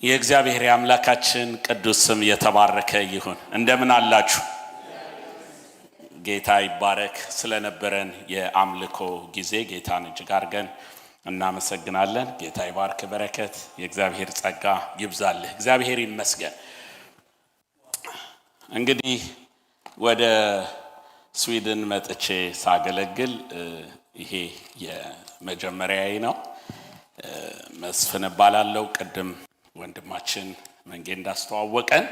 የእግዚአብሔር የአምላካችን ቅዱስ ስም የተባረከ ይሁን። እንደምን አላችሁ? ጌታ ይባረክ። ስለነበረን የአምልኮ ጊዜ ጌታን እጅግ አድርገን እናመሰግናለን። ጌታ ይባርክ። በረከት የእግዚአብሔር ጸጋ ይብዛልህ። እግዚአብሔር ይመስገን። እንግዲህ ወደ ስዊድን መጥቼ ሳገለግል ይሄ የመጀመሪያዬ ነው። መስፍን እባላለሁ። ቅድም ወንድማችን መንጌ እንዳስተዋወቀን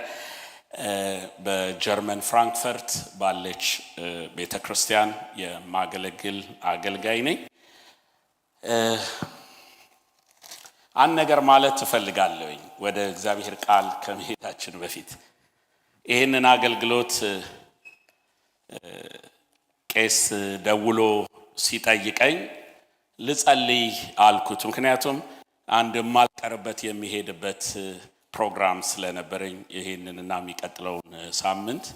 በጀርመን ፍራንክፈርት ባለች ቤተክርስቲያን የማገለግል አገልጋይ ነኝ። አንድ ነገር ማለት እፈልጋለሁ ወደ እግዚአብሔር ቃል ከመሄዳችን በፊት። ይህንን አገልግሎት ቄስ ደውሎ ሲጠይቀኝ ልጸልይ አልኩት። ምክንያቱም አንድ ማልቀርበት የሚሄድበት ፕሮግራም ስለነበረኝ ይሄንንና የሚቀጥለውን ሳምንት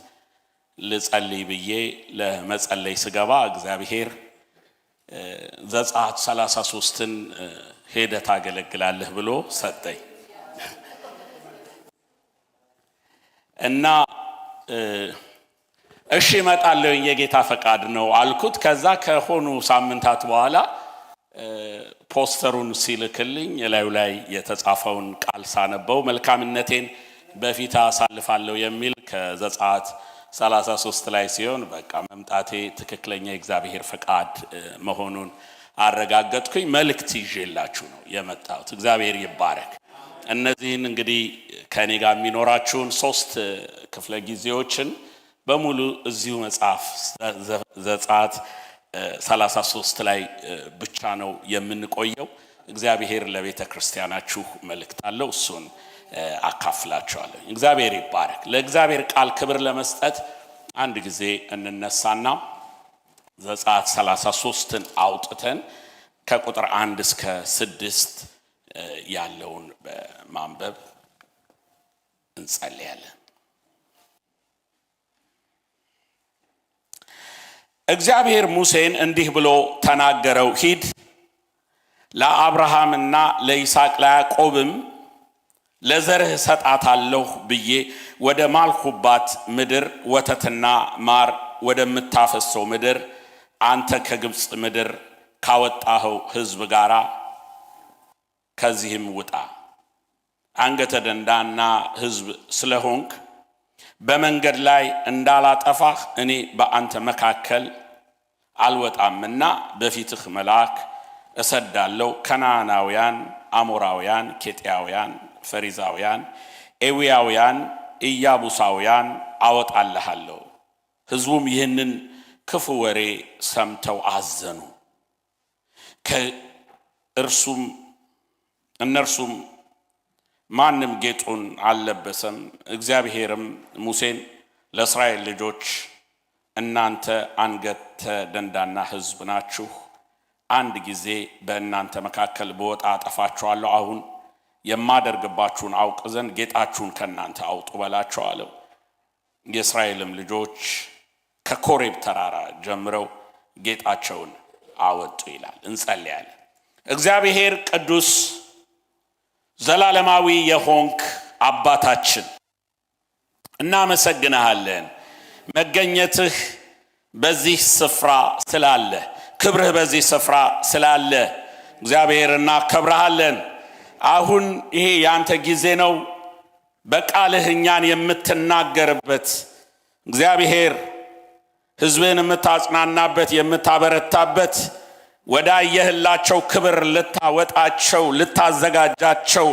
ልጸልይ ብዬ ለመጸለይ ስገባ እግዚአብሔር ዘጸአት 33ን ሄደህ ታገለግላለህ ብሎ ሰጠኝ እና እሺ እመጣለሁ የጌታ ፈቃድ ነው አልኩት። ከዛ ከሆኑ ሳምንታት በኋላ ፖስተሩን ሲልክልኝ ላዩ ላይ የተጻፈውን ቃል ሳነበው መልካምነቴን በፊት አሳልፋለሁ የሚል ከዘጸአት 33 ላይ ሲሆን በቃ መምጣቴ ትክክለኛ የእግዚአብሔር ፈቃድ መሆኑን አረጋገጥኩኝ። መልእክት ይዤላችሁ ነው የመጣሁት። እግዚአብሔር ይባረክ። እነዚህን እንግዲህ ከኔ ጋር የሚኖራችሁን 3 ክፍለ ጊዜዎችን በሙሉ እዚሁ መጽሐፍ ዘጸአት 33 ላይ ብቻ ነው የምንቆየው። እግዚአብሔር ለቤተ ክርስቲያናችሁ መልእክት አለው፣ እሱን አካፍላችኋለሁ። እግዚአብሔር ይባረክ። ለእግዚአብሔር ቃል ክብር ለመስጠት አንድ ጊዜ እንነሳና ዘጸአት 33ን አውጥተን ከቁጥር 1 እስከ 6 ያለውን በማንበብ እንጸልያለን። እግዚአብሔር ሙሴን እንዲህ ብሎ ተናገረው፣ ሂድ ለአብርሃምና ለይስሐቅ ለያዕቆብም ለዘርህ ሰጣታለሁ ብዬ ወደ ማልኩባት ምድር ወተትና ማር ወደምታፈሰው ምድር አንተ ከግብፅ ምድር ካወጣኸው ሕዝብ ጋር ከዚህም ውጣ። አንገተ ደንዳና ሕዝብ ስለሆንክ በመንገድ ላይ እንዳላጠፋህ እኔ በአንተ መካከል አልወጣምና በፊትህ መልአክ እሰዳለሁ። ከነዓናውያን፣ አሞራውያን፣ ኬጢያውያን፣ ፈሪዛውያን፣ ኤዊያውያን፣ ኢያቡሳውያን አወጣልሃለሁ። ሕዝቡም ይህንን ክፉ ወሬ ሰምተው አዘኑ። እነርሱም ማንም ጌጡን አልለበሰም። እግዚአብሔርም ሙሴን ለእስራኤል ልጆች እናንተ አንገተ ደንዳና ሕዝብ ናችሁ፣ አንድ ጊዜ በእናንተ መካከል በወጣ አጠፋችኋለሁ። አሁን የማደርግባችሁን አውቅ ዘንድ ጌጣችሁን ከእናንተ አውጡ በላቸው አለው። የእስራኤልም ልጆች ከኮሬብ ተራራ ጀምረው ጌጣቸውን አወጡ ይላል። እንጸልያለን። እግዚአብሔር ቅዱስ ዘላለማዊ የሆንክ አባታችን እናመሰግንሃለን። መገኘትህ በዚህ ስፍራ ስላለ፣ ክብርህ በዚህ ስፍራ ስላለ እግዚአብሔር እናከብርሃለን። አሁን ይሄ ያንተ ጊዜ ነው። በቃልህ እኛን የምትናገርበት እግዚአብሔር ሕዝብን የምታጽናናበት የምታበረታበት ወዳየህላቸው ክብር ልታወጣቸው ልታዘጋጃቸው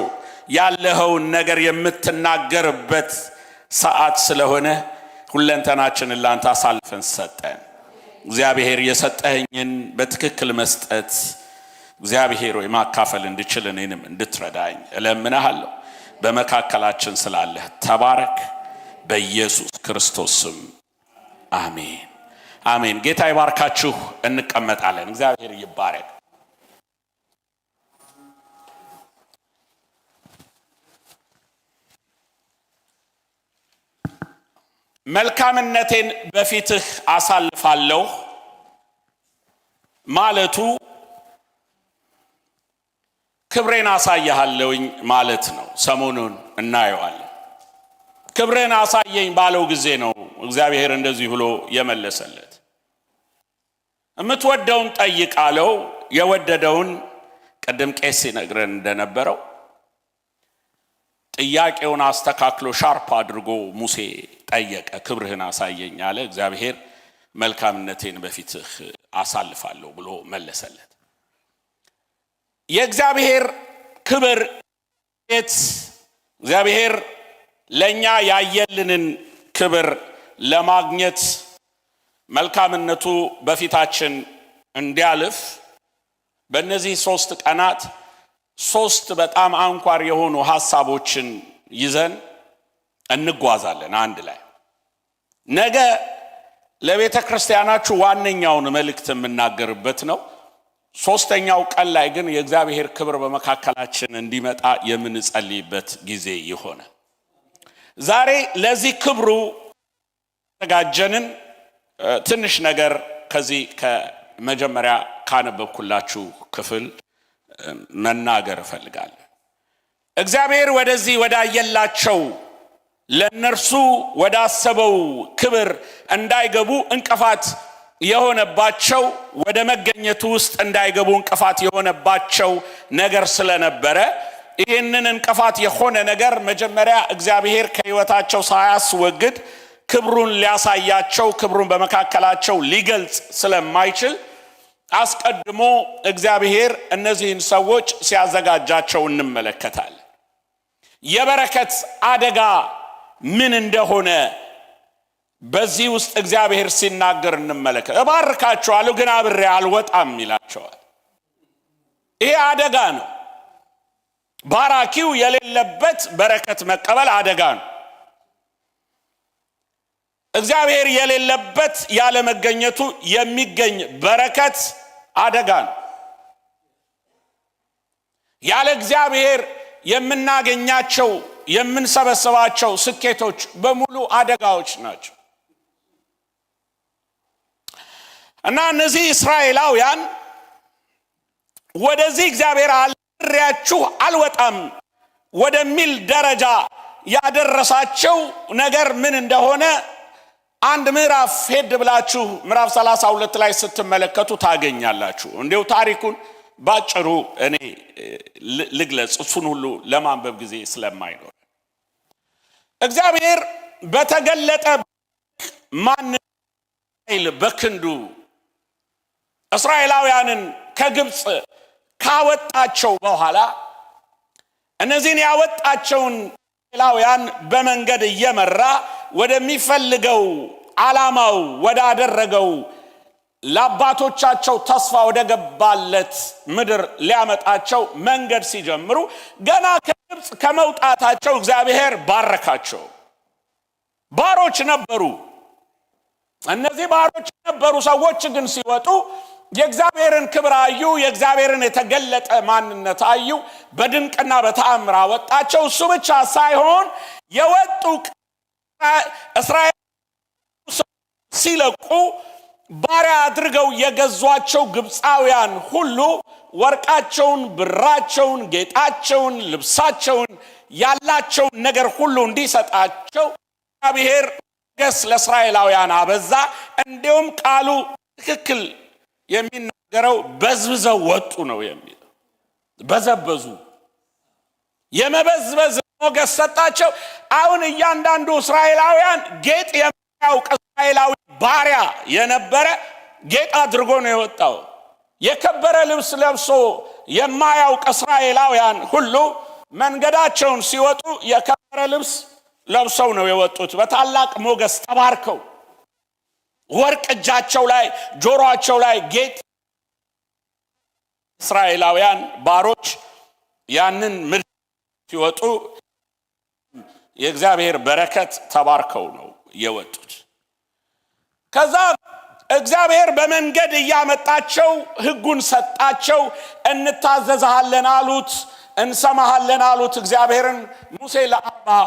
ያለኸውን ነገር የምትናገርበት ሰዓት ስለሆነ ሁለንተናችንን ላንተ አሳልፈን ሰጠን። እግዚአብሔር የሰጠኸኝን በትክክል መስጠት እግዚአብሔር ወይ ማካፈል እንድችል እኔንም እንድትረዳኝ እለምንሃለሁ። በመካከላችን ስላለህ ተባረክ። በኢየሱስ ክርስቶስ ስም አሜን አሜን። ጌታ ይባርካችሁ። እንቀመጣለን። እግዚአብሔር ይባረክ። መልካምነቴን በፊትህ አሳልፋለሁ ማለቱ ክብሬን አሳያለሁኝ ማለት ነው። ሰሞኑን እናየዋለን። ክብሬን አሳየኝ ባለው ጊዜ ነው እግዚአብሔር እንደዚህ ብሎ የመለሰለት። እምትወደውን ጠይቅ አለው። የወደደውን ቀደም ቄስ ይነግረን እንደነበረው ጥያቄውን አስተካክሎ ሻርፕ አድርጎ ሙሴ ጠየቀ። ክብርህን አሳየኝ አለ። እግዚአብሔር መልካምነቴን በፊትህ አሳልፋለሁ ብሎ መለሰለት። የእግዚአብሔር ክብር እግዚአብሔር ለኛ ያየልንን ክብር ለማግኘት መልካምነቱ በፊታችን እንዲያልፍ በእነዚህ 3 ቀናት 3 በጣም አንኳር የሆኑ ሐሳቦችን ይዘን እንጓዛለን አንድ ላይ። ነገ ለቤተ ክርስቲያናችሁ ዋነኛውን መልእክት የምናገርበት ነው። 3ኛው ቀን ላይ ግን የእግዚአብሔር ክብር በመካከላችን እንዲመጣ የምንጸልይበት ጊዜ ይሆናል። ዛሬ ለዚህ ክብሩ ተጋጀንን ትንሽ ነገር ከዚህ ከመጀመሪያ ካነበብኩላችሁ ክፍል መናገር እፈልጋለሁ። እግዚአብሔር ወደዚህ ወዳየላቸው ለነርሱ ወዳሰበው ክብር እንዳይገቡ እንቅፋት የሆነባቸው ወደ መገኘቱ ውስጥ እንዳይገቡ እንቅፋት የሆነባቸው ነገር ስለነበረ ይህንን እንቅፋት የሆነ ነገር መጀመሪያ እግዚአብሔር ከሕይወታቸው ሳያስወግድ ክብሩን ሊያሳያቸው ክብሩን በመካከላቸው ሊገልጽ ስለማይችል አስቀድሞ እግዚአብሔር እነዚህን ሰዎች ሲያዘጋጃቸው እንመለከታለን። የበረከት አደጋ ምን እንደሆነ በዚህ ውስጥ እግዚአብሔር ሲናገር እንመለከት። እባርካቸዋለሁ ግን አብሬ አልወጣም ይላቸዋል። ይሄ አደጋ ነው። ባራኪው የሌለበት በረከት መቀበል አደጋ ነው። እግዚአብሔር የሌለበት ያለ መገኘቱ የሚገኝ በረከት አደጋ ነው። ያለ እግዚአብሔር የምናገኛቸው የምንሰበስባቸው ስኬቶች በሙሉ አደጋዎች ናቸው። እና እነዚህ እስራኤላውያን ወደዚህ እግዚአብሔር አልሬያችሁ አልወጣም ወደሚል ደረጃ ያደረሳቸው ነገር ምን እንደሆነ አንድ ምዕራፍ ሄድ ብላችሁ ምዕራፍ 32 ላይ ስትመለከቱ ታገኛላችሁ። እንዲሁ ታሪኩን ባጭሩ እኔ ልግለጽ፣ እሱን ሁሉ ለማንበብ ጊዜ ስለማይኖር። እግዚአብሔር በተገለጠ ማን ኃይል በክንዱ እስራኤላውያንን ከግብፅ ካወጣቸው በኋላ እነዚህን ያወጣቸውን እስራኤላውያን በመንገድ እየመራ ወደሚፈልገው ዓላማው ወዳደረገው ለአባቶቻቸው ተስፋ ወደ ገባለት ምድር ሊያመጣቸው መንገድ ሲጀምሩ ገና ከግብፅ ከመውጣታቸው እግዚአብሔር ባረካቸው። ባሮች ነበሩ። እነዚህ ባሮች የነበሩ ሰዎች ግን ሲወጡ የእግዚአብሔርን ክብር አዩ። የእግዚአብሔርን የተገለጠ ማንነት አዩ። በድንቅና በተአምር አወጣቸው። እሱ ብቻ ሳይሆን የወጡ እስራኤል ሲለቁ ባሪያ አድርገው የገዟቸው ግብፃውያን ሁሉ ወርቃቸውን፣ ብራቸውን፣ ጌጣቸውን፣ ልብሳቸውን ያላቸውን ነገር ሁሉ እንዲሰጣቸው እግዚአብሔር ገስ ለእስራኤላውያን አበዛ። እንዲሁም ቃሉ ትክክል የሚናገረው በዝብዘው ወጡ ነው የሚለው። በዘበዙ የመበዝበዝ ሞገስ ሰጣቸው። አሁን እያንዳንዱ እስራኤላውያን ጌጥ የሚያውቅ እስራኤላዊ ባሪያ የነበረ ጌጥ አድርጎ ነው የወጣው። የከበረ ልብስ ለብሶ የማያውቅ እስራኤላውያን ሁሉ መንገዳቸውን ሲወጡ የከበረ ልብስ ለብሰው ነው የወጡት። በታላቅ ሞገስ ተባርከው ወርቅ እጃቸው ላይ ጆሮአቸው ላይ ጌጥ። እስራኤላውያን ባሮች ያንን ምድር ሲወጡ የእግዚአብሔር በረከት ተባርከው ነው የወጡት። ከዛ እግዚአብሔር በመንገድ እያመጣቸው ሕጉን ሰጣቸው። እንታዘዝሃለን አሉት፣ እንሰማሃለን አሉት እግዚአብሔርን። ሙሴ ለ40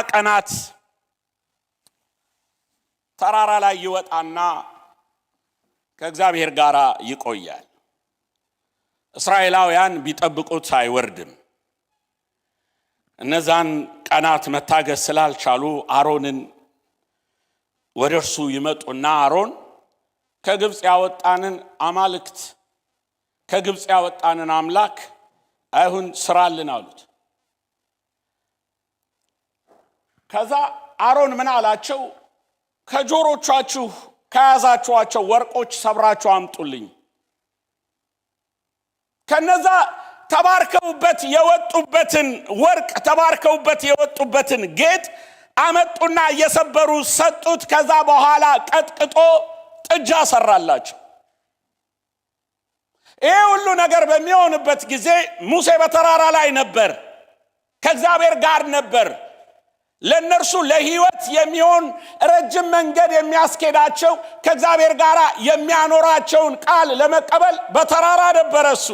ቀናት ተራራ ላይ ይወጣና ከእግዚአብሔር ጋር ይቆያል። እስራኤላውያን ቢጠብቁት አይወርድም። እነዛን ቀናት መታገስ ስላልቻሉ አሮንን ወደርሱ ይመጡና አሮን ከግብጽ ያወጣንን አማልክት ከግብጽ ያወጣንን አምላክ አይሁን ስራልን አሉት። ከዛ አሮን ምን አላቸው? ከጆሮቻችሁ ከያዛችኋቸው ወርቆች ሰብራችሁ አምጡልኝ። ከነዛ ተባርከውበት የወጡበትን ወርቅ ተባርከውበት የወጡበትን ጌጥ አመጡና እየሰበሩ ሰጡት። ከዛ በኋላ ቀጥቅጦ ጥጃ ሰራላቸው። ይሄ ሁሉ ነገር በሚሆንበት ጊዜ ሙሴ በተራራ ላይ ነበር፣ ከእግዚአብሔር ጋር ነበር። ለነርሱ ለህይወት የሚሆን ረጅም መንገድ የሚያስኬዳቸው ከእግዚአብሔር ጋር የሚያኖራቸውን ቃል ለመቀበል በተራራ ነበር እሱ።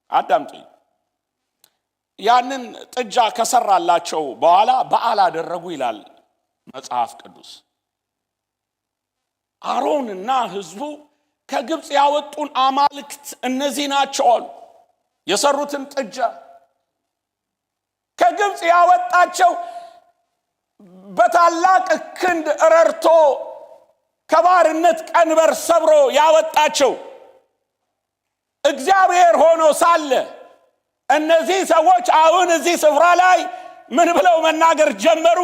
አዳምጡኝ። ያንን ጥጃ ከሰራላቸው በኋላ በዓል አደረጉ ይላል መጽሐፍ ቅዱስ። አሮንና ህዝቡ ከግብጽ ያወጡን አማልክት እነዚህ ናቸው አሉ። የሰሩትን ጥጃ ከግብጽ ያወጣቸው በታላቅ ክንድ ረርቶ ከባርነት ቀንበር ሰብሮ ያወጣቸው እግዚአብሔር ሆኖ ሳለ እነዚህ ሰዎች አሁን እዚህ ስፍራ ላይ ምን ብለው መናገር ጀመሩ?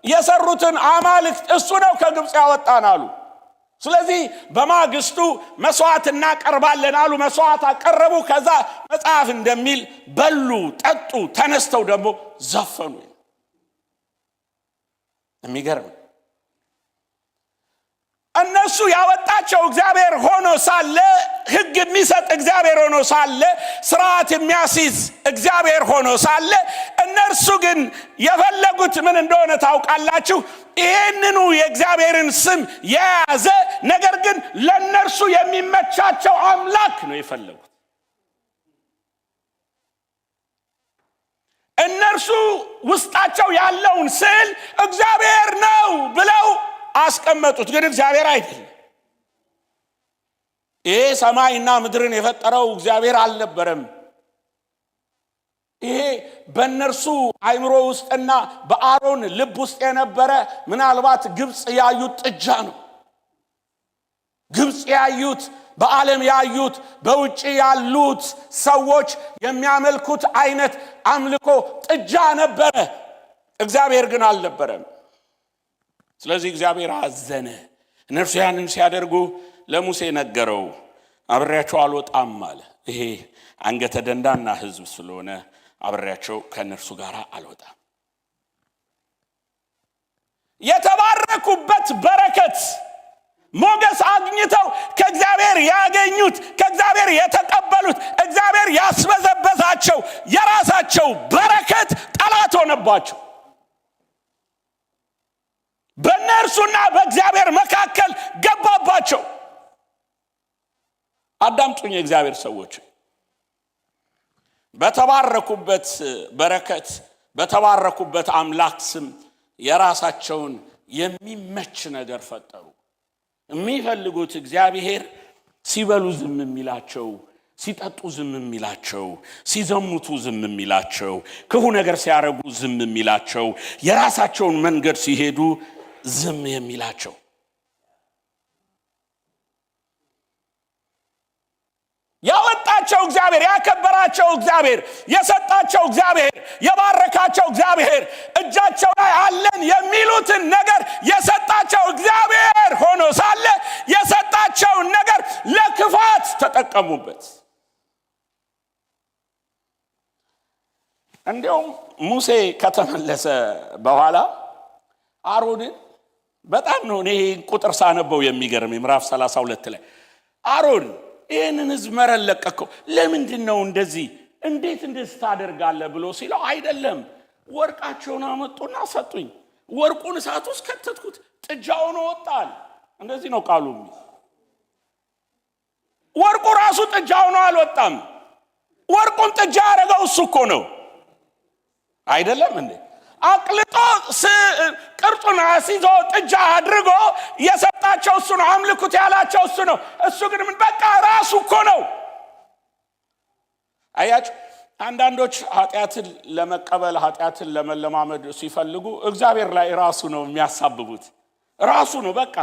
የሰሩትን አማልክት እሱ ነው ከግብጽ ያወጣን አሉ። ስለዚህ በማግስቱ መስዋዕት እናቀርባለን አሉ። መስዋዕት አቀረቡ። ከዛ መጽሐፍ እንደሚል በሉ፣ ጠጡ፣ ተነስተው ደግሞ ዘፈኑ። የሚገርም እነሱ ያወጣቸው እግዚአብሔር ሆኖ ሳለ፣ ሕግ የሚሰጥ እግዚአብሔር ሆኖ ሳለ፣ ስርዓት የሚያስይዝ እግዚአብሔር ሆኖ ሳለ፣ እነርሱ ግን የፈለጉት ምን እንደሆነ ታውቃላችሁ? ይህንኑ የእግዚአብሔርን ስም የያዘ ነገር ግን ለነርሱ የሚመቻቸው አምላክ ነው የፈለጉት። እነርሱ ውስጣቸው ያለውን ስዕል እግዚአብሔር ነው ብለው አስቀመጡት። ግን እግዚአብሔር አይደለም። ይሄ ሰማይና ምድርን የፈጠረው እግዚአብሔር አልነበረም። ይሄ በእነርሱ አይምሮ ውስጥና በአሮን ልብ ውስጥ የነበረ ምናልባት ግብጽ ያዩት ጥጃ ነው። ግብጽ ያዩት፣ በዓለም ያዩት፣ በውጪ ያሉት ሰዎች የሚያመልኩት አይነት አምልኮ ጥጃ ነበረ። እግዚአብሔር ግን አልነበረም። ስለዚህ እግዚአብሔር አዘነ። እነርሱ ያንን ሲያደርጉ ለሙሴ ነገረው። አብሬያቸው አልወጣም አለ። ይሄ አንገተ ደንዳና ህዝብ ስለሆነ አብሬያቸው ከነርሱ ጋር አልወጣም። የተባረኩበት በረከት ሞገስ አግኝተው ከእግዚአብሔር ያገኙት፣ ከእግዚአብሔር የተቀበሉት፣ እግዚአብሔር ያስበዘበዛቸው የራሳቸው በረከት ጠላት ሆነባቸው። በእነርሱና በእግዚአብሔር መካከል ገባባቸው። አዳምጡኝ የእግዚአብሔር ሰዎች፣ በተባረኩበት በረከት በተባረኩበት አምላክ ስም የራሳቸውን የሚመች ነገር ፈጠሩ። የሚፈልጉት እግዚአብሔር ሲበሉ ዝም የሚላቸው፣ ሲጠጡ ዝም የሚላቸው፣ ሲዘሙቱ ዝም የሚላቸው፣ ክፉ ነገር ሲያረጉ ዝም የሚላቸው፣ የራሳቸውን መንገድ ሲሄዱ ዝም የሚላቸው። ያወጣቸው እግዚአብሔር፣ ያከበራቸው እግዚአብሔር፣ የሰጣቸው እግዚአብሔር፣ የባረካቸው እግዚአብሔር፣ እጃቸው ላይ አለን የሚሉትን ነገር የሰጣቸው እግዚአብሔር ሆኖ ሳለ የሰጣቸውን ነገር ለክፋት ተጠቀሙበት። እንዲያውም ሙሴ ከተመለሰ በኋላ አሮንን በጣም ነው እኔ ቁጥር ሳነበው የሚገርም ምዕራፍ 32 ላይ አሮን ይህንን ህዝብ መረን ለቀቀው፣ ለምንድነው እንደዚህ እንዴት ታደርጋለህ ብሎ ሲለው፣ አይደለም ወርቃቸውን አመጡና ሰጡኝ፣ ወርቁን እሳት ውስጥ ከተትኩት፣ ጥጃውን ወጣል። እንደዚህ ነው ቃሉ። ወርቁ ራሱ ጥጃውን አልወጣም። ወርቁን ጥጃ ያደረገው እሱ እኮ ነው። አይደለም እንዴ? አቅልጦ ቅርጹን አስይዞ ጥጃ አድርጎ የሰጣቸው እሱ ነው። አምልኩት ያላቸው እሱ ነው። እሱ ግን ምን በቃ ራሱ እኮ ነው። አያችሁ፣ አንዳንዶች ኃጢአትን ለመቀበል ኃጢአትን ለመለማመድ ሲፈልጉ እግዚአብሔር ላይ ራሱ ነው የሚያሳብቡት። ራሱ ነው በቃ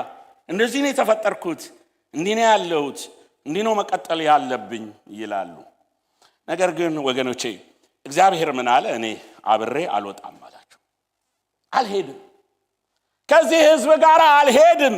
እንደዚህ ነው የተፈጠርኩት፣ እንዲህ ነው ያለሁት፣ እንዲህ ነው መቀጠል ያለብኝ ይላሉ። ነገር ግን ወገኖቼ እግዚአብሔር ምን አለ? እኔ አብሬ አልወጣም አላቸው። አልሄድም፣ ከዚህ ህዝብ ጋር አልሄድም።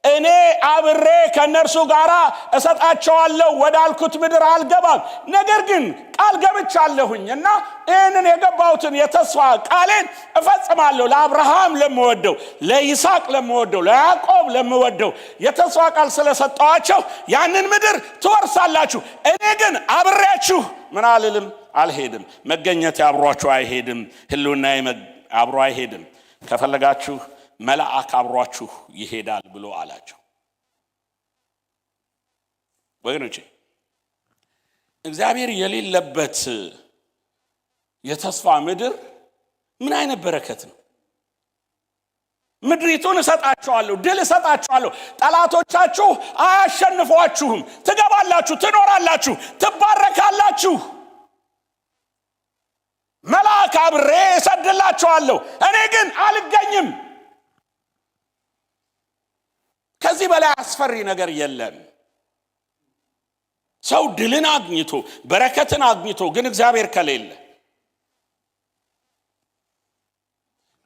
እኔ አብሬ ከነርሱ ጋር እሰጣቸዋለሁ፣ ወዳልኩት ምድር አልገባም። ነገር ግን ቃል ገብቻለሁኝና ይህንን የገባሁትን የተስፋ ቃሌን እፈጽማለሁ። ለአብርሃም ለምወደው፣ ለይስሐቅ ለምወደው፣ ለያዕቆብ ለምወደው የተስፋ ቃል ስለሰጠዋቸው ያንን ምድር ትወርሳላችሁ። እኔ ግን አብሬያችሁ ምን አልልም፣ አልሄድም። መገኘት አብሯችሁ አይሄድም። ህልውናዬ አብሮ አይሄድም። ከፈለጋችሁ መልአክ አብሯችሁ ይሄዳል ብሎ አላቸው። ወገኖቼ እግዚአብሔር የሌለበት የተስፋ ምድር ምን አይነት በረከት ነው! ምድሪቱን እሰጣችኋለሁ፣ ድል እሰጣችኋለሁ፣ ጠላቶቻችሁ አያሸንፏችሁም፣ ትገባላችሁ፣ ትኖራላችሁ፣ ትባረካላችሁ። መልአክ አብሬ እሰድላችኋለሁ፣ እኔ ግን አልገኝም። ከዚህ በላይ አስፈሪ ነገር የለም። ሰው ድልን አግኝቶ በረከትን አግኝቶ ግን እግዚአብሔር ከሌለ፣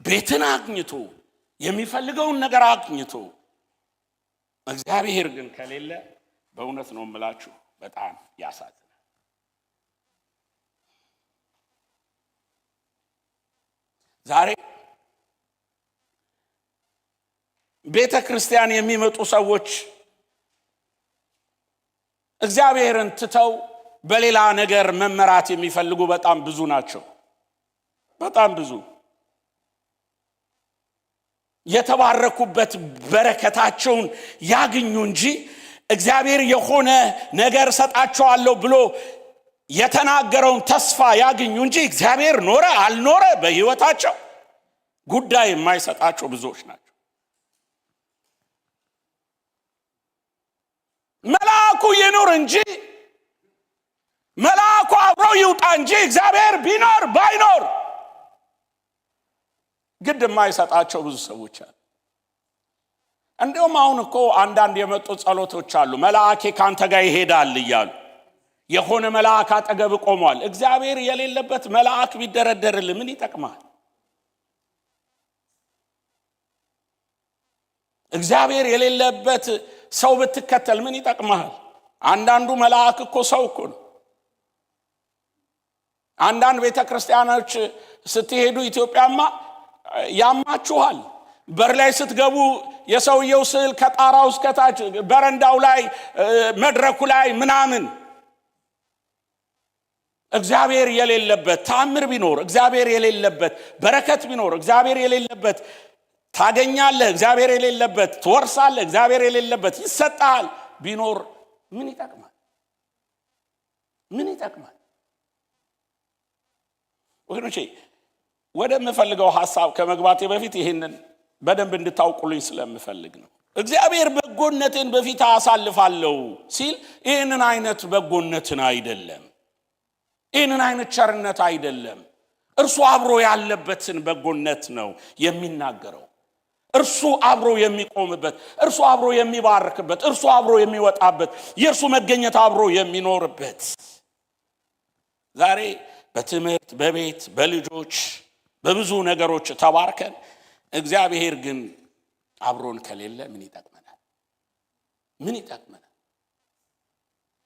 ቤትን አግኝቶ የሚፈልገውን ነገር አግኝቶ እግዚአብሔር ግን ከሌለ በእውነት ነው የምላችሁ በጣም ያሳዝናል። ዛሬ ቤተ ክርስቲያን የሚመጡ ሰዎች እግዚአብሔርን ትተው በሌላ ነገር መመራት የሚፈልጉ በጣም ብዙ ናቸው። በጣም ብዙ የተባረኩበት በረከታቸውን ያግኙ እንጂ እግዚአብሔር የሆነ ነገር ሰጣቸዋለሁ ብሎ የተናገረውን ተስፋ ያግኙ እንጂ እግዚአብሔር ኖረ አልኖረ በሕይወታቸው ጉዳይ የማይሰጣቸው ብዙዎች ናቸው። መልአኩ ይኑር እንጂ መልአኩ አብሮ ይውጣ እንጂ እግዚአብሔር ቢኖር ባይኖር ግድ የማይሰጣቸው ብዙ ሰዎች አሉ። እንደውም አሁን እኮ አንዳንድ የመጡ ጸሎቶች አሉ። መልአኬ ካንተ ጋር ይሄዳል እያሉ የሆነ መልአክ አጠገብ ቆሟል። እግዚአብሔር የሌለበት መልአክ ቢደረደርልህ ምን ይጠቅማል? እግዚአብሔር የሌለበት ሰው ብትከተል ምን ይጠቅማል? አንዳንዱ መልአክ እኮ ሰው እኮ ነው። አንዳንድ ቤተክርስቲያኖች ስትሄዱ ኢትዮጵያማ ያማችኋል። በር ላይ ስትገቡ የሰውየው ስዕል ከጣራው እስከ ታች በረንዳው ላይ መድረኩ ላይ ምናምን እግዚአብሔር የሌለበት ታምር ቢኖር፣ እግዚአብሔር የሌለበት በረከት ቢኖር፣ እግዚአብሔር የሌለበት ታገኛለህ፣ እግዚአብሔር የሌለበት ትወርሳለህ፣ እግዚአብሔር የሌለበት ይሰጣል ቢኖር ምን ይጠቅማል? ምን ይጠቅማል? ወገኖቼ ወደ ምፈልገው ሐሳብ ከመግባቴ በፊት ይሄንን በደንብ እንድታውቁልኝ ስለምፈልግ ነው። እግዚአብሔር በጎነትን በፊት አሳልፋለሁ ሲል ይሄንን አይነት በጎነትን አይደለም፣ ይሄንን አይነት ቸርነት አይደለም። እርሱ አብሮ ያለበትን በጎነት ነው የሚናገረው። እርሱ አብሮ የሚቆምበት፣ እርሱ አብሮ የሚባርክበት፣ እርሱ አብሮ የሚወጣበት፣ የእርሱ መገኘት አብሮ የሚኖርበት። ዛሬ በትምህርት በቤት በልጆች በብዙ ነገሮች ተባርከን እግዚአብሔር ግን አብሮን ከሌለ ምን ይጠቅመናል? ምን ይጠቅመናል?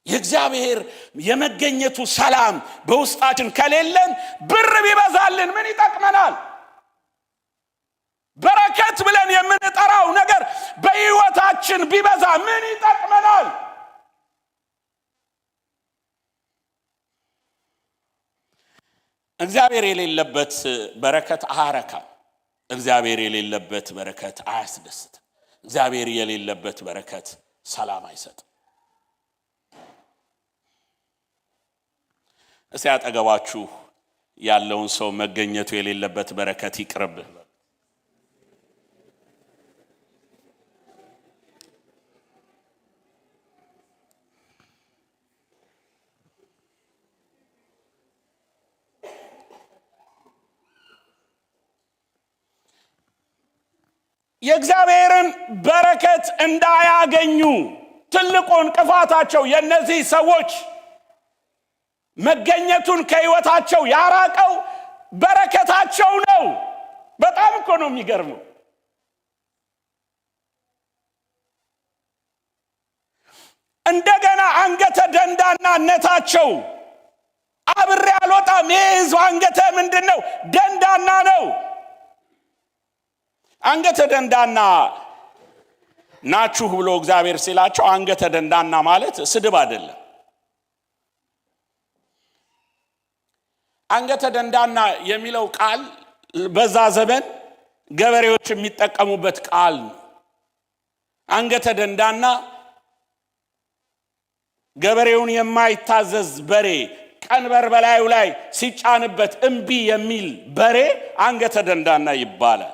የእግዚአብሔር የመገኘቱ ሰላም በውስጣችን ከሌለን ብር ቢበዛልን ምን ይጠቅመናል? በረከት ብለን የምንጠራው ነገር በሕይወታችን ቢበዛ ምን ይጠቅመናል? እግዚአብሔር የሌለበት በረከት አያረካም። እግዚአብሔር የሌለበት በረከት አያስደስትም። እግዚአብሔር የሌለበት በረከት ሰላም አይሰጥም። እስቲ አጠገባችሁ ያለውን ሰው መገኘቱ የሌለበት በረከት ይቅርብ። የእግዚአብሔርን በረከት እንዳያገኙ ትልቁ እንቅፋታቸው የነዚህ ሰዎች መገኘቱን ከህይወታቸው ያራቀው በረከታቸው ነው። በጣም እኮ ነው የሚገርመው። እንደገና አንገተ ደንዳናነታቸው አብሬ አልወጣም። ይህ አንገተ ምንድነው? ደንዳና ነው። አንገተ ደንዳና ናችሁ ብሎ እግዚአብሔር ሲላቸው አንገተ ደንዳና ማለት ስድብ አይደለም። አንገተ ደንዳና የሚለው ቃል በዛ ዘመን ገበሬዎች የሚጠቀሙበት ቃል ነው። አንገተ ደንዳና ገበሬውን የማይታዘዝ በሬ ቀንበር በላዩ ላይ ሲጫንበት እምቢ የሚል በሬ አንገተ ደንዳና ይባላል።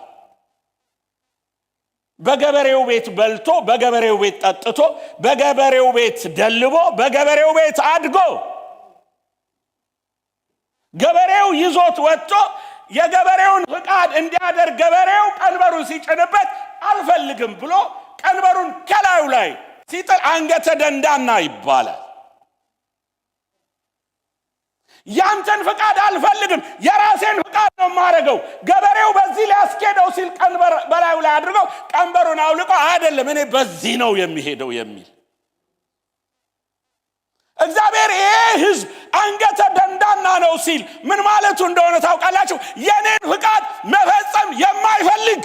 በገበሬው ቤት በልቶ በገበሬው ቤት ጠጥቶ በገበሬው ቤት ደልቦ በገበሬው ቤት አድጎ ገበሬው ይዞት ወጥቶ የገበሬውን ፍቃድ እንዲያደርግ ገበሬው ቀንበሩን ሲጭንበት አልፈልግም ብሎ ቀንበሩን ከላዩ ላይ ሲጥል አንገተ ደንዳና ይባላል። ያንተን ፍቃድ አልፈልግም፣ የራሴን ፍቃድ ነው ማረገው። ገበሬው በዚህ ሊያስኬደው ሲል ቀንበር በላዩ ላይ አድርገው ቀንበሩን አውልቆ አይደለም እኔ በዚህ ነው የሚሄደው የሚል እግዚአብሔር ይሄ ሕዝብ አንገተ ደንዳና ነው ሲል ምን ማለቱ እንደሆነ ታውቃላችሁ? የኔን ፍቃድ መፈጸም የማይፈልግ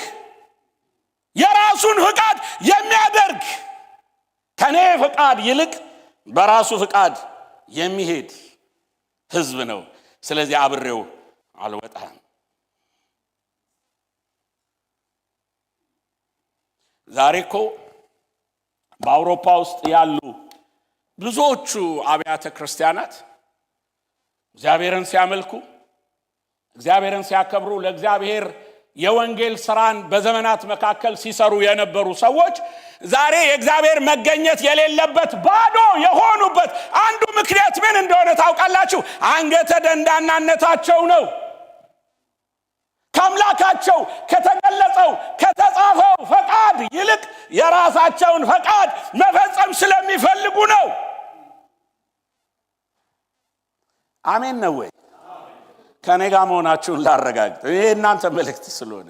የራሱን ፍቃድ የሚያደርግ ከኔ ፍቃድ ይልቅ በራሱ ፍቃድ የሚሄድ ሕዝብ ነው። ስለዚህ አብሬው አልወጣም። ዛሬ እኮ በአውሮፓ ውስጥ ያሉ ብዙዎቹ አብያተ ክርስቲያናት እግዚአብሔርን ሲያመልኩ እግዚአብሔርን ሲያከብሩ ለእግዚአብሔር የወንጌል ስራን በዘመናት መካከል ሲሰሩ የነበሩ ሰዎች ዛሬ የእግዚአብሔር መገኘት የሌለበት ባዶ የሆኑበት አንዱ ምክንያት ምን እንደሆነ ታውቃላችሁ? አንገተ ደንዳናነታቸው ነው። ከአምላካቸው ከተገለጸው ከተጻፈው ፈቃድ ይልቅ የራሳቸውን ፈቃድ መፈጸም ስለሚፈልጉ ነው። አሜን ነው ወይ? ከኔ ጋር መሆናችሁን ላረጋግጥ። ይሄ እናንተ መልእክት ስለሆነ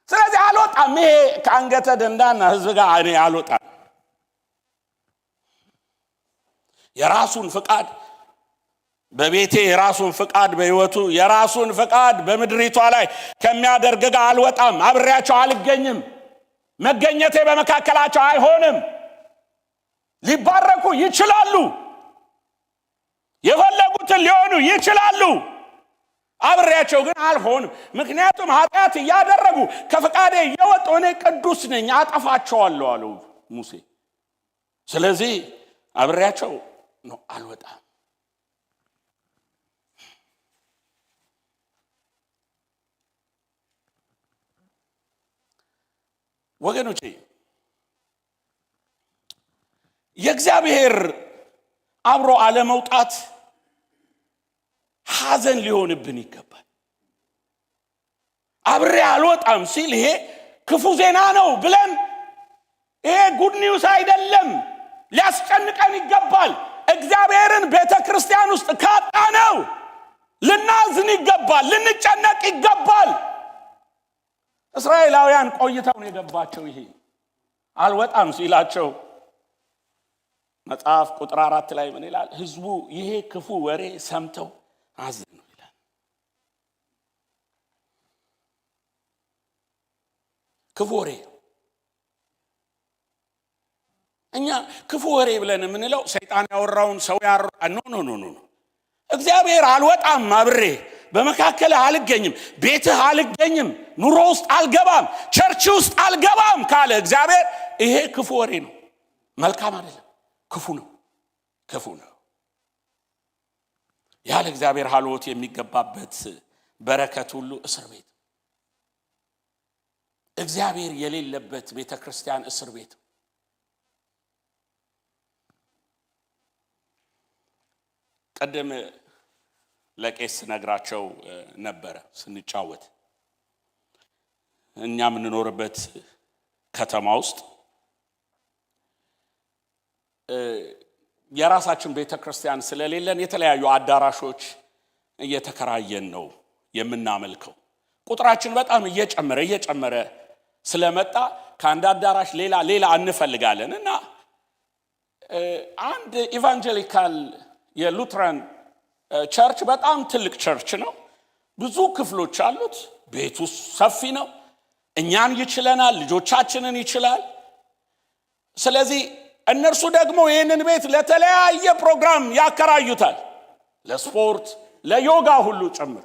ስለዚህ አልወጣም። ይሄ ከአንገተ ደንዳና ህዝብ ጋር እኔ አልወጣም። የራሱን ፍቃድ በቤቴ የራሱን ፍቃድ በህይወቱ የራሱን ፍቃድ በምድሪቷ ላይ ከሚያደርግ ጋር አልወጣም። አብሬያቸው አልገኝም። መገኘቴ በመካከላቸው አይሆንም። ሊባረኩ ይችላሉ፣ የፈለጉትን ሊሆኑ ይችላሉ። አብሬያቸው ግን አልሆንም። ምክንያቱም ኃጢአት እያደረጉ ከፍቃዴ እየወጡ እኔ ቅዱስ ነኝ አጠፋቸዋለሁ አለው ሙሴ። ስለዚህ አብሬያቸው ነው አልወጣም። ወገኖቼ የእግዚአብሔር አብሮ አለመውጣት ሐዘን ሊሆንብን ይገባል። አብሬ አልወጣም ሲል ይሄ ክፉ ዜና ነው ብለን ይሄ ጉድ ኒውስ አይደለም፣ ሊያስጨንቀን ይገባል። እግዚአብሔርን ቤተክርስቲያን ውስጥ ካጣ ነው ልናዝን ይገባል፣ ልንጨነቅ ይገባል። እስራኤላውያን ቆይተው ነው የገባቸው። ይሄ አልወጣም ሲላቸው መጽሐፍ ቁጥር 4 ላይ ምን ይላል? ህዝቡ ይሄ ክፉ ወሬ ሰምተው አዘኑ ይላል። ክፉ ወሬ እኛ ክፉ ወሬ ብለን የምንለው ሰይጣን ያወራውን ሰው ኖ እግዚአብሔር አልወጣም፣ አብሬ በመካከል አልገኝም፣ ቤትህ አልገኝም፣ ኑሮ ውስጥ አልገባም፣ ቸርች ውስጥ አልገባም ካለ እግዚአብሔር ይሄ ክፉ ወሬ ነው። መልካም አይደለም፣ ክፉ ነው። ያለ እግዚአብሔር ሐልዎት የሚገባበት በረከት ሁሉ እስር ቤት፣ እግዚአብሔር የሌለበት ቤተክርስቲያን እስር ቤት። ቀደም ለቄስ ነግራቸው ነበረ ስንጫወት እኛ የምንኖርበት ከተማ ውስጥ የራሳችን ቤተክርስቲያን ስለሌለን የተለያዩ አዳራሾች እየተከራየን ነው የምናመልከው። ቁጥራችን በጣም እየጨመረ ስለመጣ ከአንድ አዳራሽ ሌላ እንፈልጋለን እና አንድ ኢቫንጀሊካል የሉትራን ቸርች በጣም ትልቅ ቸርች ነው። ብዙ ክፍሎች አሉት። ቤቱ ሰፊ ነው። እኛን ይችለናል፣ ልጆቻችንን ይችላል። ስለዚህ እነርሱ ደግሞ ይህንን ቤት ለተለያየ ፕሮግራም ያከራዩታል፣ ለስፖርት፣ ለዮጋ ሁሉ ጭምር።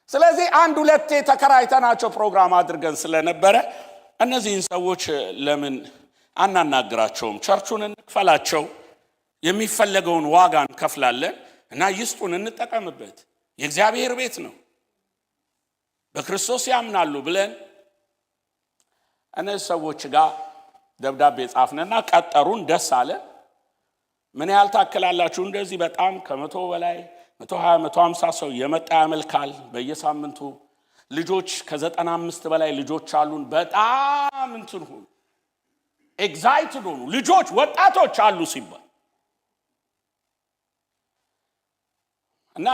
ስለዚህ አንድ ሁለቴ ተከራይተናቸው ፕሮግራም አድርገን ስለነበረ እነዚህን ሰዎች ለምን አናናግራቸውም? ቸርቹን እንክፈላቸው፣ የሚፈለገውን ዋጋ እንከፍላለን እና ይስጡን፣ እንጠቀምበት፣ የእግዚአብሔር ቤት ነው፣ በክርስቶስ ያምናሉ ብለን እነዚህ ሰዎች ጋር ደብዳቤ ጻፍንና ቀጠሩን። ደስ አለ። ምን ያህል ታከላላችሁ? እንደዚህ በጣም ከ100 በላይ 120 150 ሰው የመጣ ያመልካል በየሳምንቱ። ልጆች ከ95 በላይ ልጆች አሉን። በጣም እንትን ሆኑ፣ ኤግዛይትድ ሆኑ። ልጆች ወጣቶች አሉ ሲባል እና